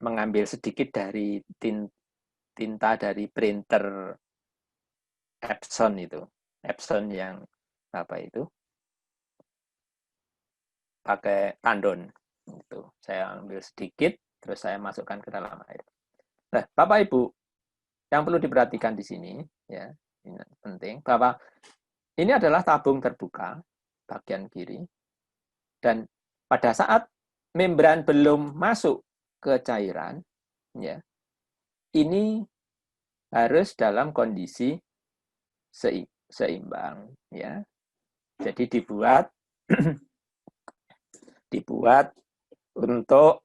mengambil sedikit dari tinta dari printer Epson itu. Epson yang pakai tandon. Itu. Saya ambil sedikit, terus saya masukkan ke dalam air. Nah, Bapak Ibu, yang perlu diperhatikan di sini, ya, ini penting, bahwa ini adalah tabung terbuka, bagian kiri, dan pada saat membran belum masuk ke cairan, ya, ini harus dalam kondisi seimbang, ya. Jadi dibuat untuk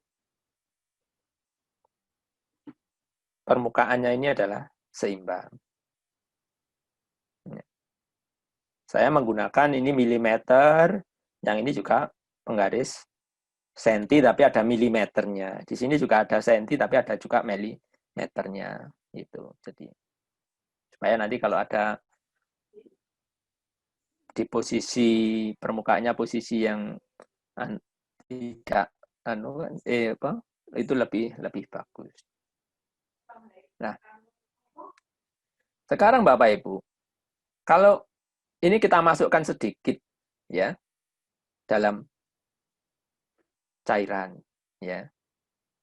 permukaannya ini adalah seimbang. Saya menggunakan ini milimeter, yang ini juga penggaris senti tapi ada milimeternya. Di sini juga ada senti tapi ada juga milimeternya. Itu. Jadi supaya nanti kalau ada di posisi permukaannya posisi yang tidak itu lebih bagus. Nah, sekarang Bapak Ibu, kalau ini kita masukkan sedikit ya dalam cairan ya,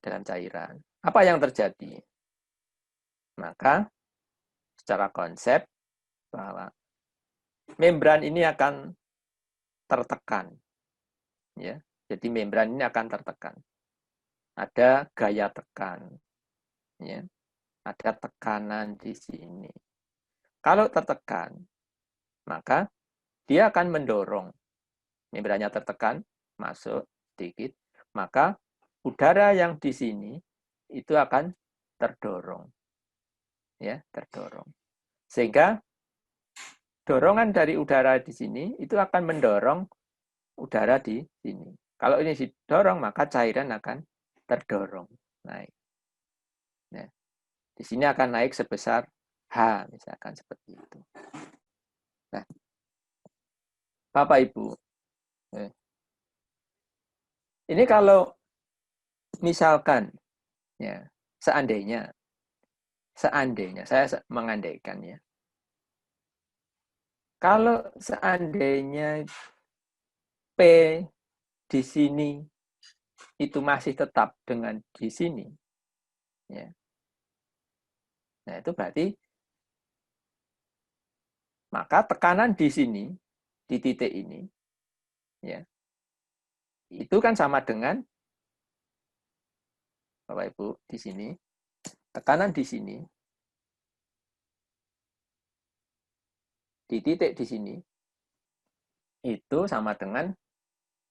dalam cairan. Apa yang terjadi? Maka secara konsep bahwa membran ini akan tertekan ya. Jadi membran ini akan tertekan. Ada gaya tekan ya. Ada tekanan di sini. Kalau tertekan, maka dia akan mendorong. Membrannya tertekan, masuk sedikit, maka udara yang di sini itu akan terdorong. Ya, terdorong. Sehingga dorongan dari udara di sini itu akan mendorong udara di sini. Kalau ini didorong, maka cairan akan terdorong naik. Nah, di sini akan naik sebesar H, misalkan seperti itu. Nah, Bapak Ibu, ini kalau misalkan, ya, seandainya saya mengandaikan ya, kalau seandainya P di sini itu masih tetap dengan di sini, ya, nah itu berarti maka tekanan di sini, di titik ini, ya, itu kan sama dengan, Bapak Ibu, di sini, tekanan di sini, di titik di sini, itu sama dengan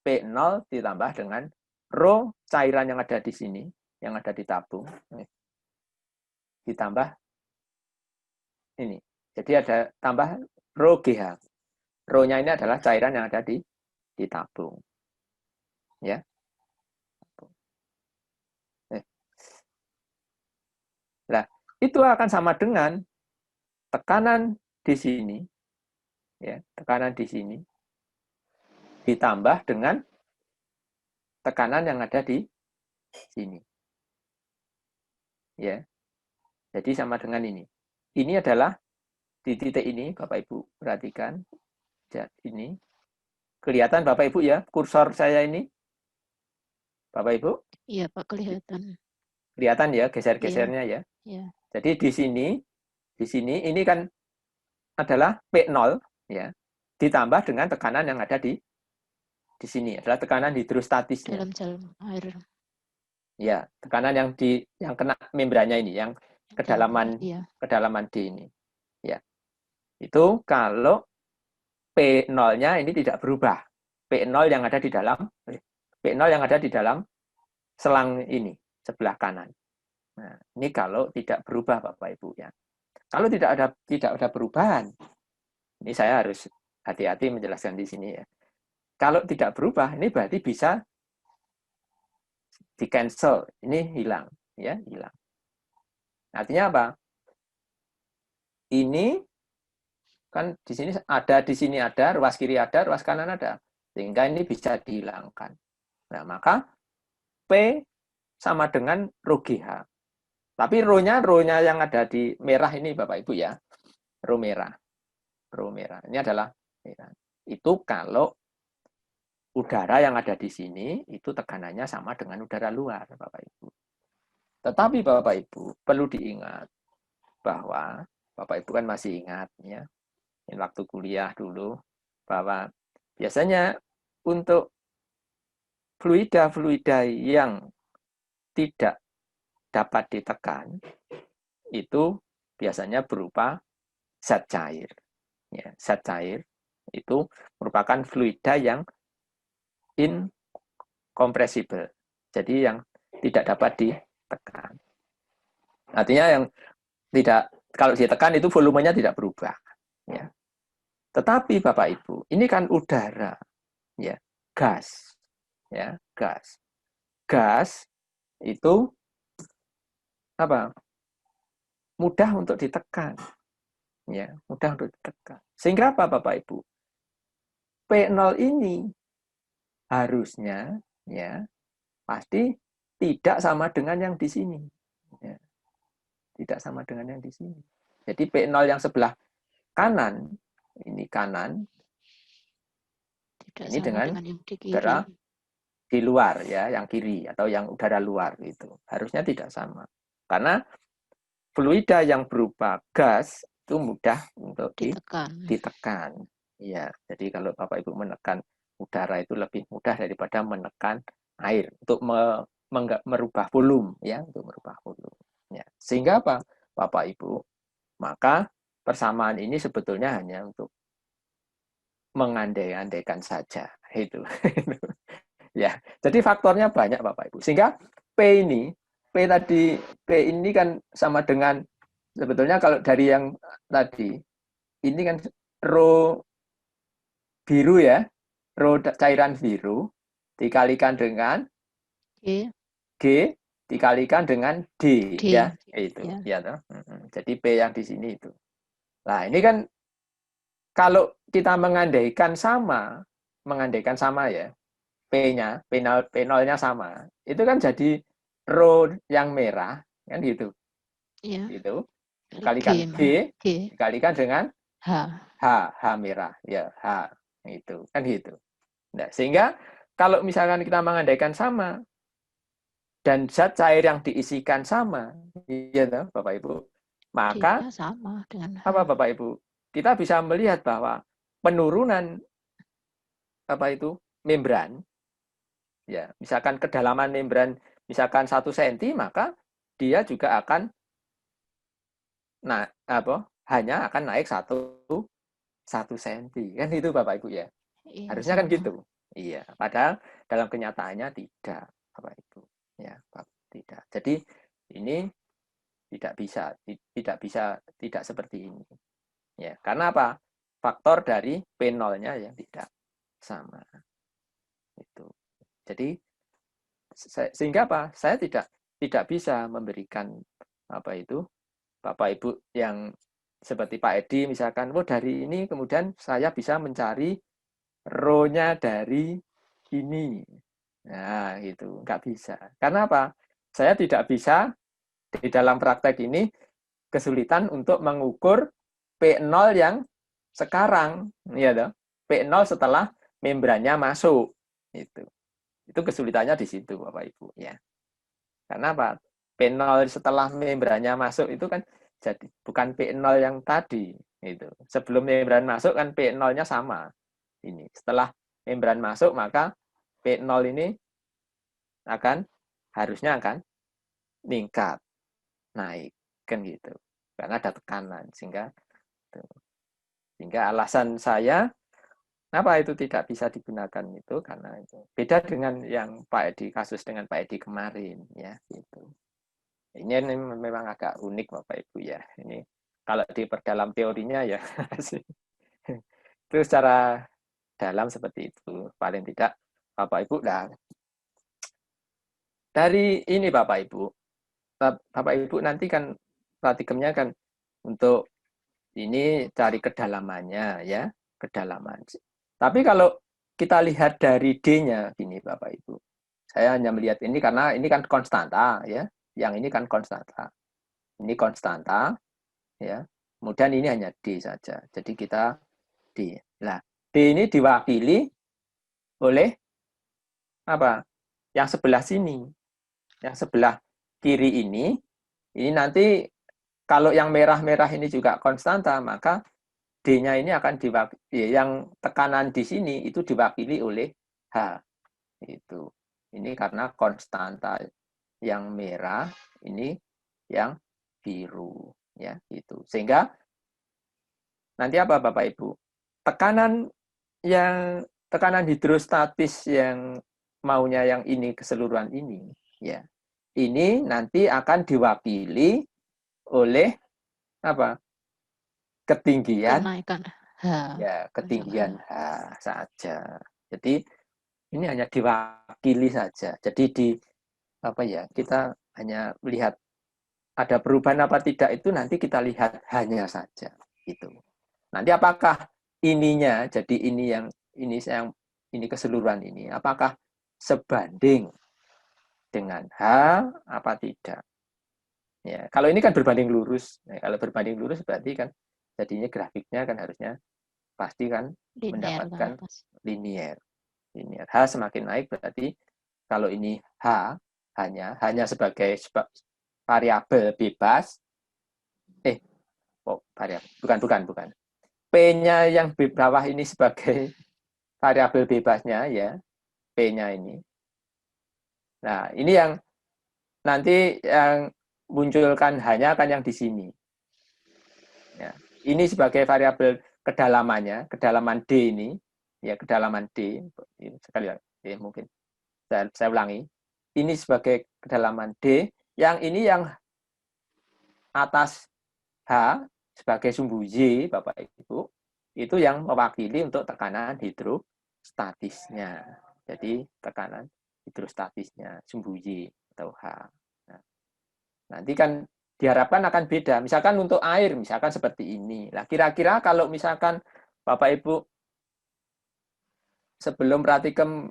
P0 ditambah dengan rho cairan yang ada di sini, yang ada di tabung, ditambah ini. Jadi ada tambah rho GH. Rho-nya ini adalah cairan yang ada di tabung. Ya. Nah, itu akan sama dengan tekanan di sini, ya, tekanan di sini ditambah dengan tekanan yang ada di sini. Ya. Jadi sama dengan ini. Ini adalah di titik ini, Bapak Ibu perhatikan. Ini kelihatan Bapak Ibu ya, kursor saya ini. Bapak Ibu? Iya, Pak, kelihatan. Kelihatan ya geser-gesernya ya. Iya. Jadi di sini ini kan adalah P0 ya, ditambah dengan tekanan yang ada di sini adalah tekanan hidrostatisnya. Dalam jarum air. Ya, tekanan yang kena membrannya ini, yang kedalaman D ini. Ya. Itu kalau P0-nya ini tidak berubah. P0 yang ada di dalam selang ini sebelah kanan. Nah, ini kalau tidak berubah Bapak Ibu ya. Kalau tidak ada perubahan, ini saya harus hati-hati menjelaskan di sini ya. Kalau tidak berubah, ini berarti bisa di cancel, ini hilang ya, hilang. Artinya apa? Ini kan di sini ada, ruas kiri ada, ruas kanan ada. Sehingga ini bisa dihilangkan. Nah, maka P sama dengan rho GH. Tapi rho-nya yang ada di merah ini Bapak Ibu ya. Rho merah. Ini adalah merah. Itu kalau udara yang ada di sini itu tekanannya sama dengan udara luar Bapak Ibu. Tetapi Bapak Ibu perlu diingat bahwa Bapak Ibu kan masih ingat ya. Waktu kuliah dulu bahwa biasanya untuk fluida yang tidak dapat ditekan itu biasanya berupa zat cair. Ya, zat cair itu merupakan fluida yang incompressible. Jadi yang tidak dapat ditekan. Artinya yang tidak, kalau ditekan itu volumenya tidak berubah. Ya. Tetapi Bapak Ibu, ini kan udara, ya, gas, ya, gas. Gas itu apa? Mudah untuk ditekan, ya, mudah untuk ditekan. Sehingga apa Bapak Ibu? P0 ini harusnya, ya, pasti tidak sama dengan yang di sini. Ya. Tidak sama dengan yang di sini. Jadi P0 yang sebelah kanan, ini kanan, Tidak ini sama dengan dengan yang di kiri. udara di luar, ya, yang kiri atau yang udara luar itu harusnya tidak sama. Karena fluida yang berupa gas itu mudah untuk ditekan. Ya, jadi kalau Bapak Ibu menekan udara itu lebih mudah daripada menekan air untuk merubah volume, ya, untuk merubah volume. Ya. Sehingga apa, Bapak Ibu? Maka persamaan ini sebetulnya hanya untuk mengandai-andaikan saja, itu. Ya, jadi faktornya banyak Bapak Ibu. Sehingga P ini kan sama dengan, sebetulnya kalau dari yang tadi, ini kan rho biru, ya, rho cairan biru dikalikan dengan G dikalikan dengan D, ya, itu. Ya, jadi P yang di sini itu. Nah, ini kan kalau kita mengandaikan sama ya, P-nya, P0-nya sama. Itu kan jadi rho yang merah, kan gitu. Iya. Itu dikalikan G, dikalikan dengan H merah, ya, H. Itu, kan gitu. Nah, sehingga kalau misalkan kita mengandaikan sama dan zat cair yang diisikan sama, ya Bapak Ibu, maka sama dengan apa Bapak Ibu? Kita bisa melihat bahwa penurunan membran, ya, misalkan kedalaman membran misalkan 1 cm, maka dia juga akan hanya akan naik 1 cm, kan itu Bapak Ibu, ya. Iya, harusnya sama. Kan gitu. Iya, padahal dalam kenyataannya tidak, Bapak Ibu, ya, tidak. Jadi ini tidak seperti ini, ya, karena apa? Faktor dari P0-nya yang tidak sama. Itu. Jadi sehingga apa? Saya tidak bisa memberikan Bapak Ibu yang seperti Pak Edi misalkan, dari ini kemudian saya bisa mencari rho-nya dari ini. Nah, itu nggak bisa. Karena apa? Saya tidak bisa di dalam praktek ini kesulitan untuk mengukur P0 yang sekarang, ya toh. P0 setelah membrannya masuk. Itu kesulitannya di situ, Bapak Ibu, ya. Karena apa? P0 setelah membrannya masuk itu kan jadi bukan P0 yang tadi, itu. Sebelum membran masuk kan P0-nya sama. Ini. Setelah membran masuk maka P0 ini harusnya akan meningkat, naik, kan gitu. Karena ada tekanan, sehingga alasan saya kenapa itu tidak bisa digunakan itu karena itu beda dengan yang Pak Edi, kasus dengan Pak Edi kemarin, ya, gitu. Ini memang agak unik Bapak Ibu, ya. Ini kalau diperdalam teorinya, ya, itu secara dalam seperti itu. Paling tidak Bapak Ibu dari ini Bapak Ibu nanti kan praktikumnya kan untuk ini cari kedalamannya, ya, kedalaman. Tapi kalau kita lihat dari D-nya gini Bapak Ibu. Saya hanya melihat ini karena ini kan konstanta, ya. Yang ini kan konstanta. Ini konstanta, ya. Kemudian ini hanya D saja. Jadi kita D. Nah, D ini diwakili oleh apa? Yang sebelah sini. Yang sebelah kiri ini nanti kalau yang merah-merah ini juga konstanta, maka D-nya ini akan diwakili, yang tekanan di sini itu diwakili oleh H. Itu. Ini karena konstanta yang merah, ini yang biru, ya, gitu. Sehingga nanti apa Bapak Ibu? Tekanan hidrostatis yang maunya yang ini keseluruhan ini, ya. Ini nanti akan diwakili oleh apa? Ketinggian, Kenaikan H. ya ketinggian H saja. Jadi ini hanya diwakili saja. Jadi di apa ya? Kita hanya melihat ada perubahan apa tidak itu nanti kita lihat hanya saja itu. Nanti apakah ininya jadi ini keseluruhan ini apakah sebanding dengan H apa tidak? Ya, kalau ini kan berbanding lurus. Nah, kalau berbanding lurus berarti kan jadinya grafiknya kan harusnya pasti kan Linear mendapatkan atas. linear. H semakin naik berarti kalau ini H hanya sebagai variabel bebas. Variabel bukan. P-nya yang di bawah ini sebagai variabel bebasnya ya, P-nya ini. Nah, ini yang nanti yang munculkan hanya kan yang di sini. Ya, ini sebagai variabel kedalaman D ini, ya kedalaman D, sekali lagi, mungkin saya ulangi. Ini sebagai kedalaman D, yang ini yang atas H sebagai sumbu Y, Bapak Ibu, itu yang mewakili untuk tekanan hidrostatisnya. Jadi tekanan hidrostatisnya, sumbu Y atau H. Nah, nanti kan diharapkan akan beda. Misalkan untuk air, misalkan seperti ini. Nah, kira-kira kalau misalkan Bapak Ibu sebelum praktikum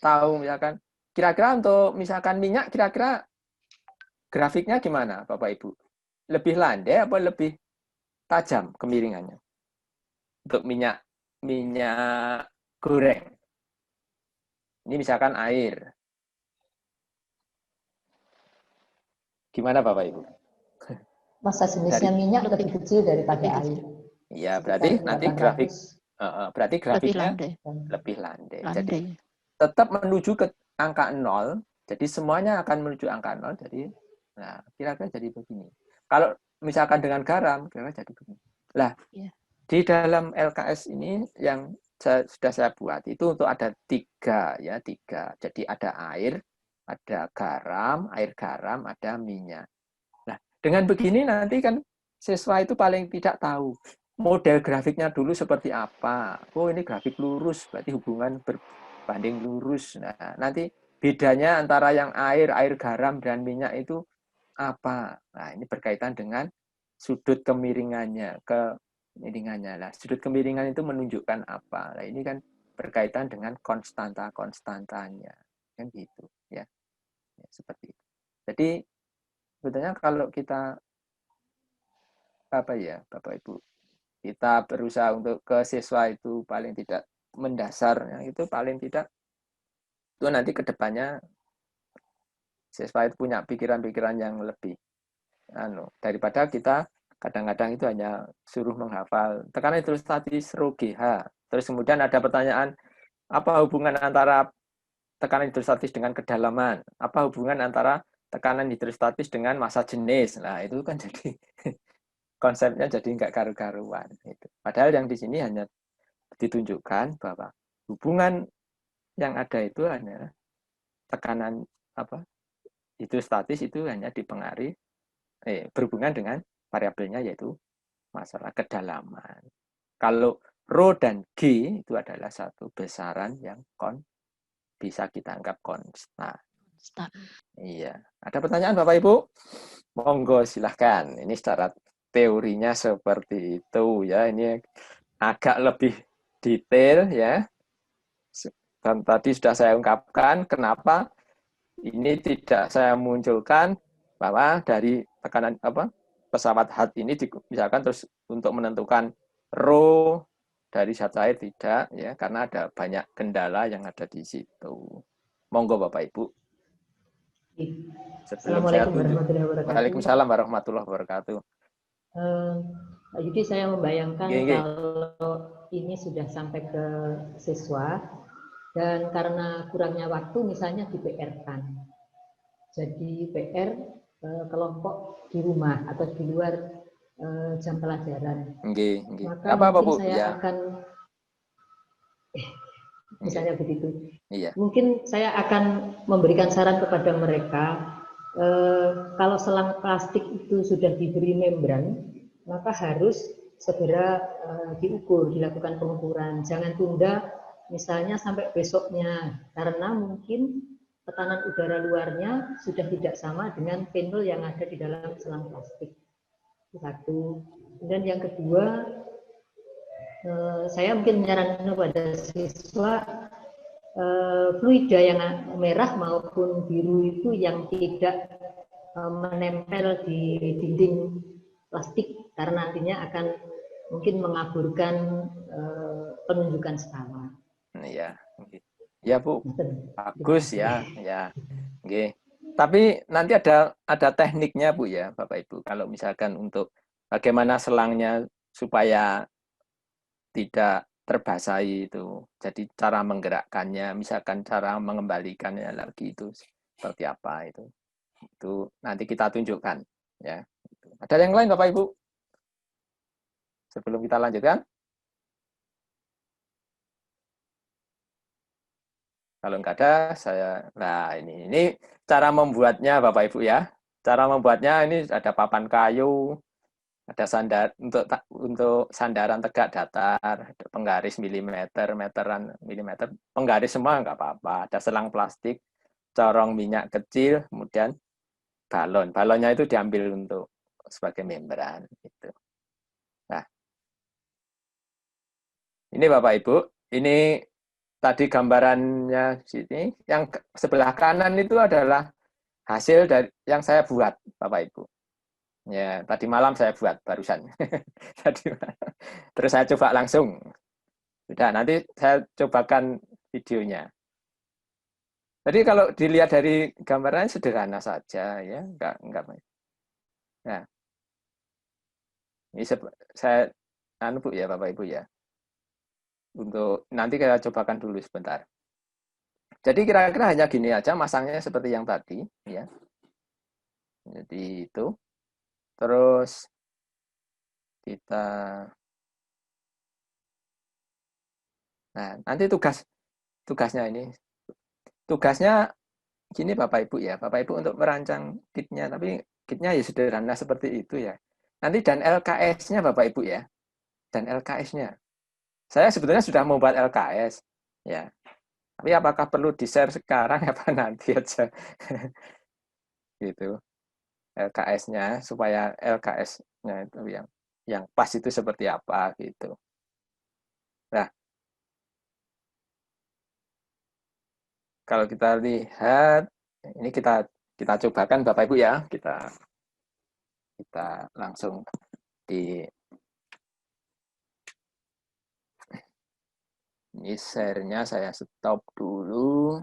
tahu misalkan, kira-kira untuk misalkan minyak, kira-kira grafiknya gimana Bapak Ibu? Lebih landai atau lebih tajam kemiringannya? Untuk minyak goreng. Ini misalkan air. Gimana Bapak Ibu? Masa jenisnya minyak lebih kecil daripada air. Iya, berarti nanti grafiknya lebih landai. Jadi tetap menuju ke angka 0. Jadi semuanya akan menuju angka 0. Jadi nah, kira-kira jadi begini. Kalau misalkan dengan garam, kira-kira jadi begini. Lah, di dalam LKS ini yang sudah saya buat itu untuk ada 3 ya, 3. Jadi ada air, ada garam, ada minyak. Nah, dengan begini nanti kan siswa itu paling tidak tahu model grafiknya dulu seperti apa. Oh, ini grafik lurus, berarti hubungan berbanding lurus. Nah, nanti bedanya antara yang air, garam, dan minyak itu apa? Nah, ini berkaitan dengan sudut kemiringannya, kemiringannya. Nah, sudut kemiringan itu menunjukkan apa? Nah, ini kan berkaitan dengan konstantanya. Kan gitu, ya. Seperti itu. Jadi, sebetulnya kalau kita Bapak Ibu, kita berusaha untuk ke siswa itu paling tidak mendasar, itu paling tidak itu nanti ke depannya siswa itu punya pikiran-pikiran yang lebih daripada kita kadang-kadang itu hanya suruh menghafal tekanan hidrostatis rho GH. Terus kemudian ada pertanyaan, apa hubungan antara tekanan hidrostatis dengan kedalaman? Apa hubungan antara tekanan hidrostatis dengan massa jenis? Nah, itu kan jadi konsepnya jadi nggak karu-karuan. Padahal yang di sini hanya ditunjukkan bahwa hubungan yang ada itu hanya tekanan hidrostatis itu hanya dipengaruhi berhubungan dengan variabelnya yaitu masalah kedalaman. Kalau rho dan G itu adalah satu besaran yang bisa kita anggap konstan. Iya. Ada pertanyaan Bapak Ibu? Monggo silahkan. Ini secara teorinya seperti itu ya. Ini agak lebih detail ya. Dan tadi sudah saya ungkapkan kenapa ini tidak saya munculkan bahwa dari tekanan pesawat HAT ini misalkan terus untuk menentukan rho dari zat air tidak ya, karena ada banyak kendala yang ada di situ. Monggo Bapak Ibu. Assalamualaikum warahmatullahi wabarakatuh. Waalaikumsalam warahmatullahi wabarakatuh. Jadi saya membayangkan kalau ini sudah sampai ke siswa dan karena kurangnya waktu misalnya di PR-kan. Jadi PR kelompok di rumah atau di luar jam pelajaran. Maka apa, mungkin Bu? saya akan misalnya begitu. Mungkin saya akan memberikan saran kepada mereka kalau selang plastik itu sudah diberi membran, maka harus segera diukur, dilakukan pengukuran. Jangan tunda misalnya sampai besoknya, karena mungkin tekanan udara luarnya sudah tidak sama dengan penul yang ada di dalam selang plastik. Satu. Dan yang kedua, saya mungkin menyarankan kepada siswa fluida yang merah maupun biru itu yang tidak menempel di dinding plastik karena nantinya akan mungkin mengaburkan penunjukan skala. Ya, ya Bu, bagus ya, ya, oke. Tapi nanti ada tekniknya Bu ya, Bapak Ibu. Kalau misalkan untuk bagaimana selangnya supaya tidak terbasahi itu. Jadi cara menggerakkannya, misalkan cara mengembalikannya lagi itu seperti apa itu. Itu nanti kita tunjukkan ya. Ada yang lain Bapak Ibu? Sebelum kita lanjutkan? Kalau enggak ada, nah ini cara membuatnya Bapak Ibu ya. Cara membuatnya ini ada papan kayu, ada untuk sandaran tegak datar, penggaris milimeter, meteran milimeter, penggaris semua enggak apa-apa. Ada selang plastik, corong minyak kecil, kemudian balon. Balonnya itu diambil untuk sebagai membran gitu. Nah, ini Bapak Ibu, ini tadi gambarannya sini, yang sebelah kanan itu adalah hasil dari yang saya buat, Bapak Ibu. Ya, tadi malam saya buat barusan. Terus saya coba langsung. Sudah, nanti saya cobakan videonya. Jadi kalau dilihat dari gambarannya sederhana saja, ya, enggak. Nah, ini saya Bu ya, Bapak Ibu ya. Untuk nanti kita cobakan dulu sebentar. Jadi kira-kira hanya gini aja, masangnya seperti yang tadi, ya. Jadi itu. Terus kita, nah nanti tugasnya ini, tugasnya gini Bapak Ibu ya, Bapak Ibu untuk merancang kitnya, tapi kitnya ya sederhana seperti itu ya. Nanti dan LKS-nya Bapak Ibu ya, dan LKS-nya. Saya sebetulnya sudah membuat LKS, ya. Tapi apakah perlu di-share sekarang apa nanti aja? Gitu. LKS-nya supaya LKS-nya itu yang pas itu seperti apa gitu. Nah, kalau kita lihat ini kita cobakan Bapak Ibu ya, kita langsung di ini share-nya saya stop dulu.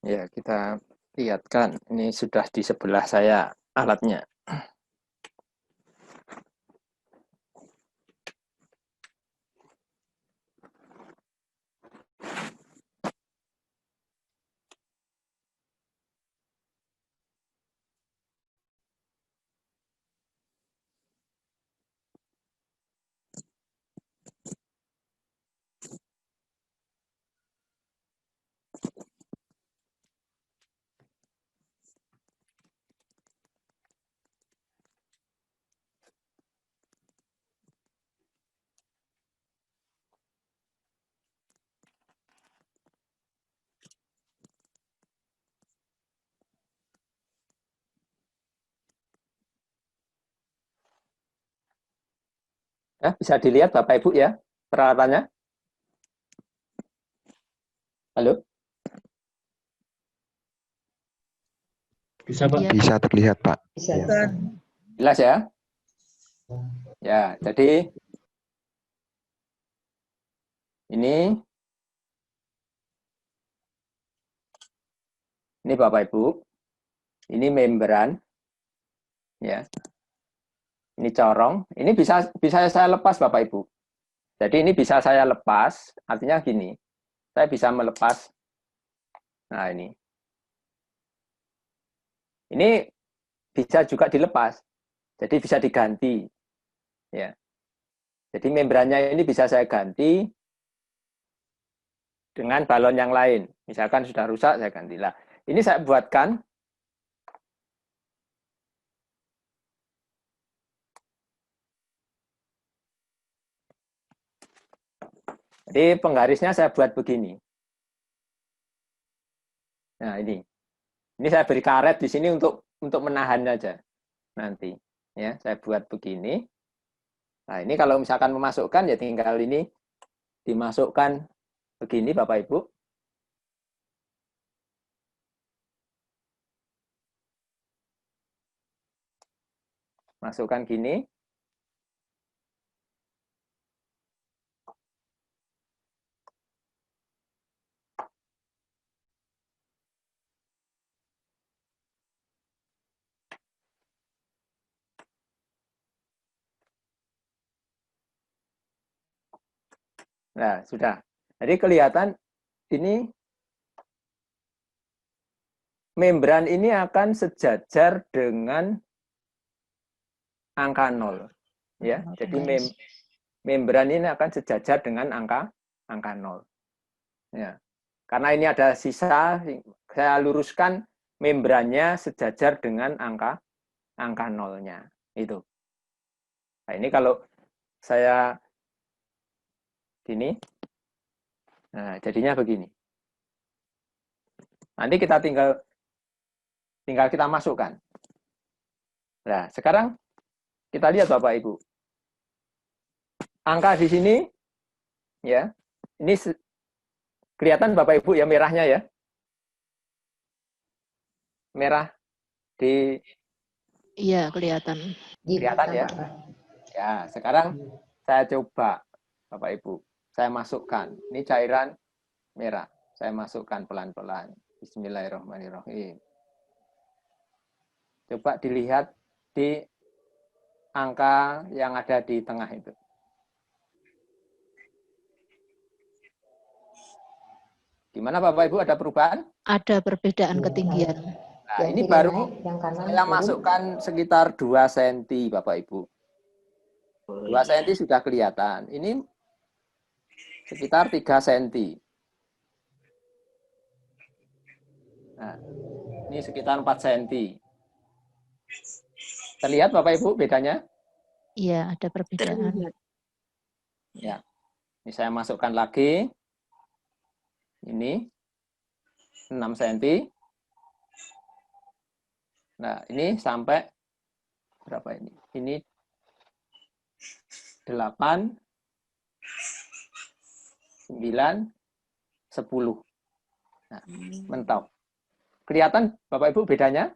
Ya, kita lihatkan. Ini sudah di sebelah saya alatnya. Ya, bisa dilihat Bapak Ibu ya peralatannya. Halo? Bisa, Pak. Iya, Bisa terlihat, Pak. Bisa, Ya. bisa. Jelas ya? Ya, jadi ini Bapak Ibu, ini membran, ya. Ini corong, ini bisa saya lepas Bapak Ibu. Jadi ini bisa saya lepas, artinya gini, saya bisa melepas. Nah ini bisa juga dilepas, jadi bisa diganti, ya. Jadi membrannya ini bisa saya ganti dengan balon yang lain. Misalkan sudah rusak, saya ganti. Lah, ini saya buatkan. Jadi penggarisnya saya buat begini. Nah ini saya beri karet di sini untuk menahan aja nanti. Ya, saya buat begini. Nah ini kalau misalkan memasukkan ya tinggal ini dimasukkan begini Bapak Ibu. Masukkan gini. Nah, sudah. Jadi kelihatan ini membran ini akan sejajar dengan angka 0. Ya, jadi membran ini akan sejajar dengan angka 0. Ya. Karena ini ada sisa, saya luruskan membrannya sejajar dengan angka 0-nya. Itu. Nah, ini kalau saya gini, nah jadinya begini. Nanti kita tinggal kita masukkan. Nah, sekarang kita lihat Bapak Ibu. Angka di sini, ya, ini kelihatan Bapak Ibu ya merahnya ya. Merah di... Iya, kelihatan. Kelihatan ya. Ya, sekarang saya coba Bapak Ibu. Saya masukkan. Ini cairan merah. Saya masukkan pelan-pelan. Bismillahirrahmanirrahim. Coba dilihat di angka yang ada di tengah itu. Gimana Bapak Ibu, ada perubahan? Ada perbedaan ketinggian. Nah, Yang ini kiri baru naik, yang kanan saya turun. masukkan sekitar 2 cm Bapak Ibu. 2 cm sudah kelihatan. Ini sekitar 3 cm. Nah, ini sekitar 4 cm. Terlihat Bapak Ibu bedanya? Iya, ada perbedaan. Ya. Ini saya masukkan lagi. Ini 6 cm. Nah, ini sampai berapa ini? Ini 8, 9, 10. Nah, mentok. Kelihatan Bapak Ibu bedanya?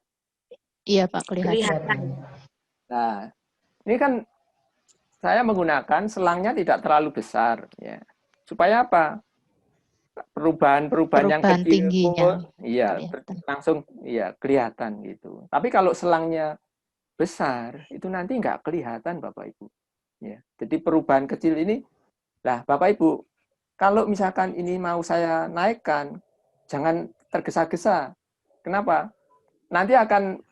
Iya, Pak, kelihatan. Nah, ini kan saya menggunakan selangnya tidak terlalu besar, ya. Supaya apa? Perubahan yang kecil tingginya. pun, iya, langsung, iya, kelihatan gitu. Tapi kalau selangnya besar, itu nanti nggak kelihatan Bapak Ibu. Ya, jadi perubahan kecil ini, lah Bapak Ibu, kalau misalkan ini mau saya naikkan, jangan tergesa-gesa. Kenapa? Nanti akan,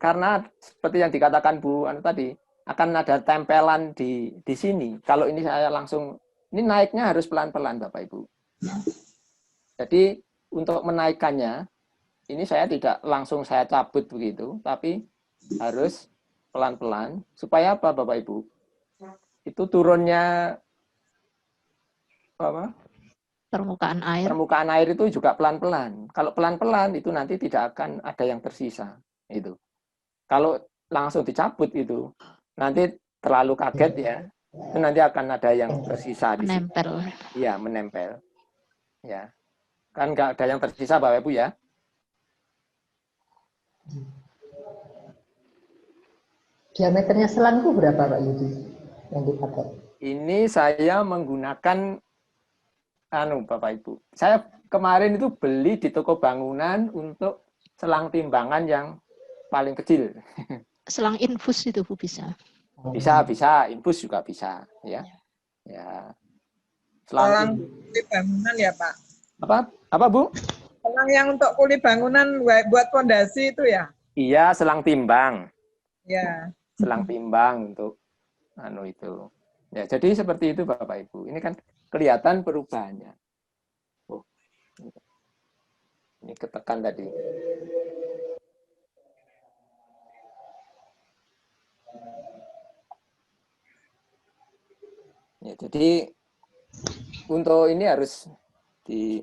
karena seperti yang dikatakan Bu Anu tadi, akan ada tempelan di sini. Kalau ini saya langsung, ini naiknya harus pelan-pelan Bapak Ibu. Jadi untuk menaikkannya, ini saya tidak langsung saya cabut begitu, tapi harus pelan-pelan. Supaya apa Bapak Ibu? Itu turunnya apa? Permukaan air. Permukaan air itu juga pelan-pelan. Kalau pelan-pelan itu nanti tidak akan ada yang tersisa. Itu. Kalau langsung dicabut itu, nanti terlalu kaget ya. Itu nanti akan ada yang tersisa di situ. Menempel. Iya, menempel. Ya. Kan nggak ada yang tersisa Bapak Ibu ya. Diameternya selang itu berapa Pak Yudi yang dipakai? Ini saya menggunakan Bapak Ibu. Saya kemarin itu beli di toko bangunan untuk selang timbangan yang paling kecil. Selang infus itu Bu bisa. Bisa, infus juga bisa, ya. Ya. Selang kuli bangunan ya Pak. Apa Bu? Selang yang untuk kuli bangunan buat fondasi itu ya? Iya, selang timbang. Ya. Selang timbang untuk itu. Ya, jadi seperti itu Bapak Ibu. Ini kan kelihatan perubahannya. Oh. Ini ketekan tadi. Ya, jadi untuk ini harus di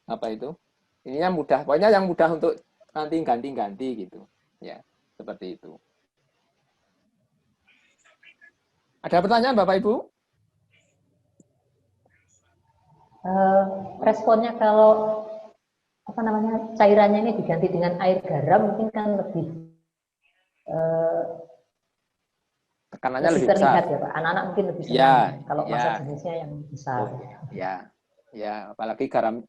apa itu? Ininya mudah. Pokoknya yang mudah untuk nanti ganti-ganti gitu. Ya, seperti itu. Ada pertanyaan Bapak Ibu? Responnya kalau cairannya ini diganti dengan air garam mungkin kan lebih tekanannya lebih terlihat besar. ya Pak. Anak-anak mungkin lebih senang Ya, kalau ya. masa jenisnya yang besar. Ya, apalagi garam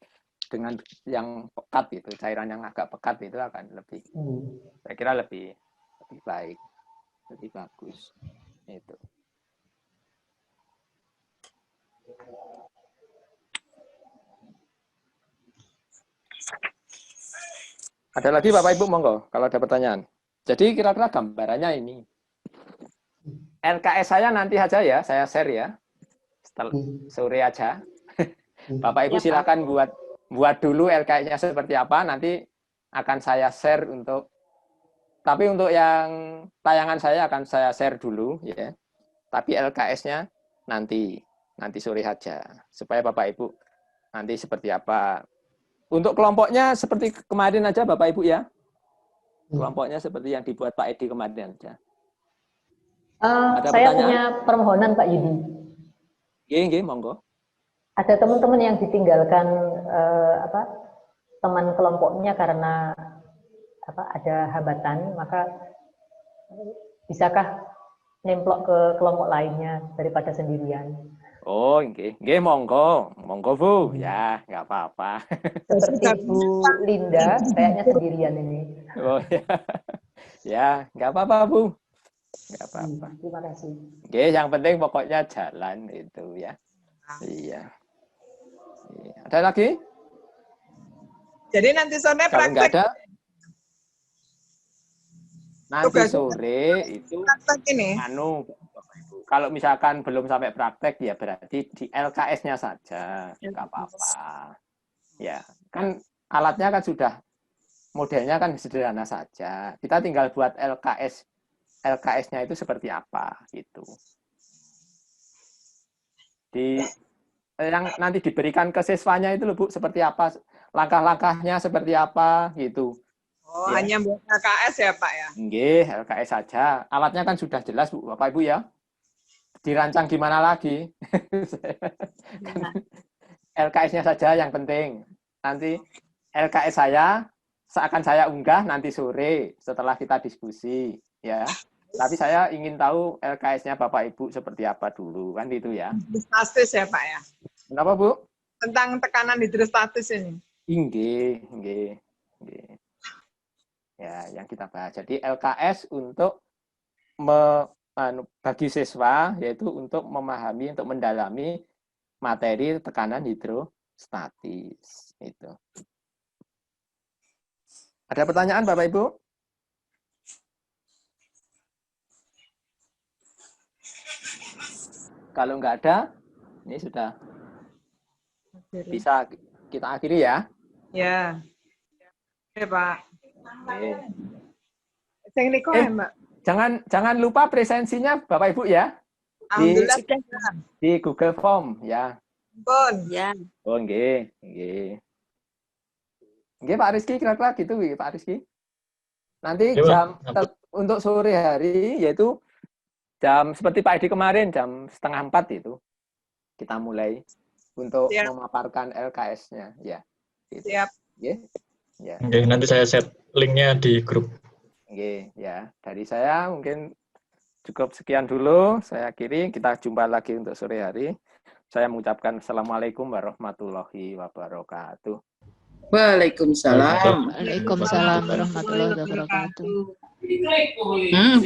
dengan yang pekat itu, cairan yang agak pekat itu akan lebih, saya kira lebih baik, lebih bagus. Itu. Ada lagi Bapak Ibu monggo kalau ada pertanyaan. Jadi kira-kira gambarannya ini. LKS saya nanti aja ya, saya share ya. Setelah sore aja. Bapak Ibu silakan buat dulu LKS-nya seperti apa, nanti akan saya share tapi untuk yang tayangan saya akan saya share dulu ya. Tapi LKS-nya nanti sore aja supaya Bapak Ibu nanti seperti apa. Untuk kelompoknya seperti kemarin aja Bapak Ibu ya. Kelompoknya seperti yang dibuat Pak Edi kemarin aja. Saya punya permohonan Pak Yudi. Nggih, monggo. Ada teman-teman yang ditinggalkan teman kelompoknya karena ada hambatan, maka bisakah nemplok ke kelompok lainnya daripada sendirian? Oh, nggih, monggo Bu, ya nggak apa-apa. Seperti Bu Linda, kayaknya sendirian ini. Oh ya, nggak apa-apa Bu, nggak apa-apa. Terima kasih. Oke, yang penting pokoknya jalan itu ya. Iya. Ada lagi? Jadi nanti sore Kalau nggak praktek. ada, nanti sore itu ini. Kalau misalkan belum sampai praktek ya berarti di LKS-nya saja, nggak apa-apa. Ya, kan alatnya kan sudah modelnya kan sederhana saja. Kita tinggal buat LKS-nya itu seperti apa gitu. Yang nanti diberikan ke siswanya itu loh Bu, seperti apa, langkah-langkahnya seperti apa gitu. Oh, ya. Hanya buat LKS ya Pak ya? Nggih, LKS saja. Alatnya kan sudah jelas Bu, Bapak Ibu ya. Dirancang gimana lagi? LKS-nya saja yang penting. Nanti LKS saya akan saya unggah nanti sore setelah kita diskusi ya. Tapi saya ingin tahu LKS-nya Bapak Ibu seperti apa dulu kan itu ya. Hidrostatis ya Pak ya. Kenapa Bu? Tentang tekanan hidrostatis ini. Nggih. Ya, yang kita bahas. Jadi LKS untuk bagi siswa yaitu untuk memahami, untuk mendalami materi tekanan hidrostatis itu. Ada pertanyaan Bapak Ibu? Kalau nggak ada, ini sudah bisa kita akhiri ya. Ya. Oke Pak. Mbak. Jangan lupa presensinya Bapak Ibu ya. Alhamdulillah di Google Form ya. Bon. Ya. Oh nggih. Nggih Pak Rizky kira-kira gitu Pak Rizky. Nanti untuk sore hari yaitu jam seperti Pak Edi kemarin jam 3:30 itu kita mulai untuk memaparkan LKS-nya ya. Gitu. Siap. Nggih. Ya. Oke, nanti saya share linknya di grup. Nggih, ya. Dari saya mungkin cukup sekian dulu. Saya akhiri. Kita jumpa lagi untuk sore hari. Saya mengucapkan Assalamualaikum warahmatullahi wabarakatuh. Waalaikumsalam. Waalaikumsalam warahmatullahi wabarakatuh. Hmm,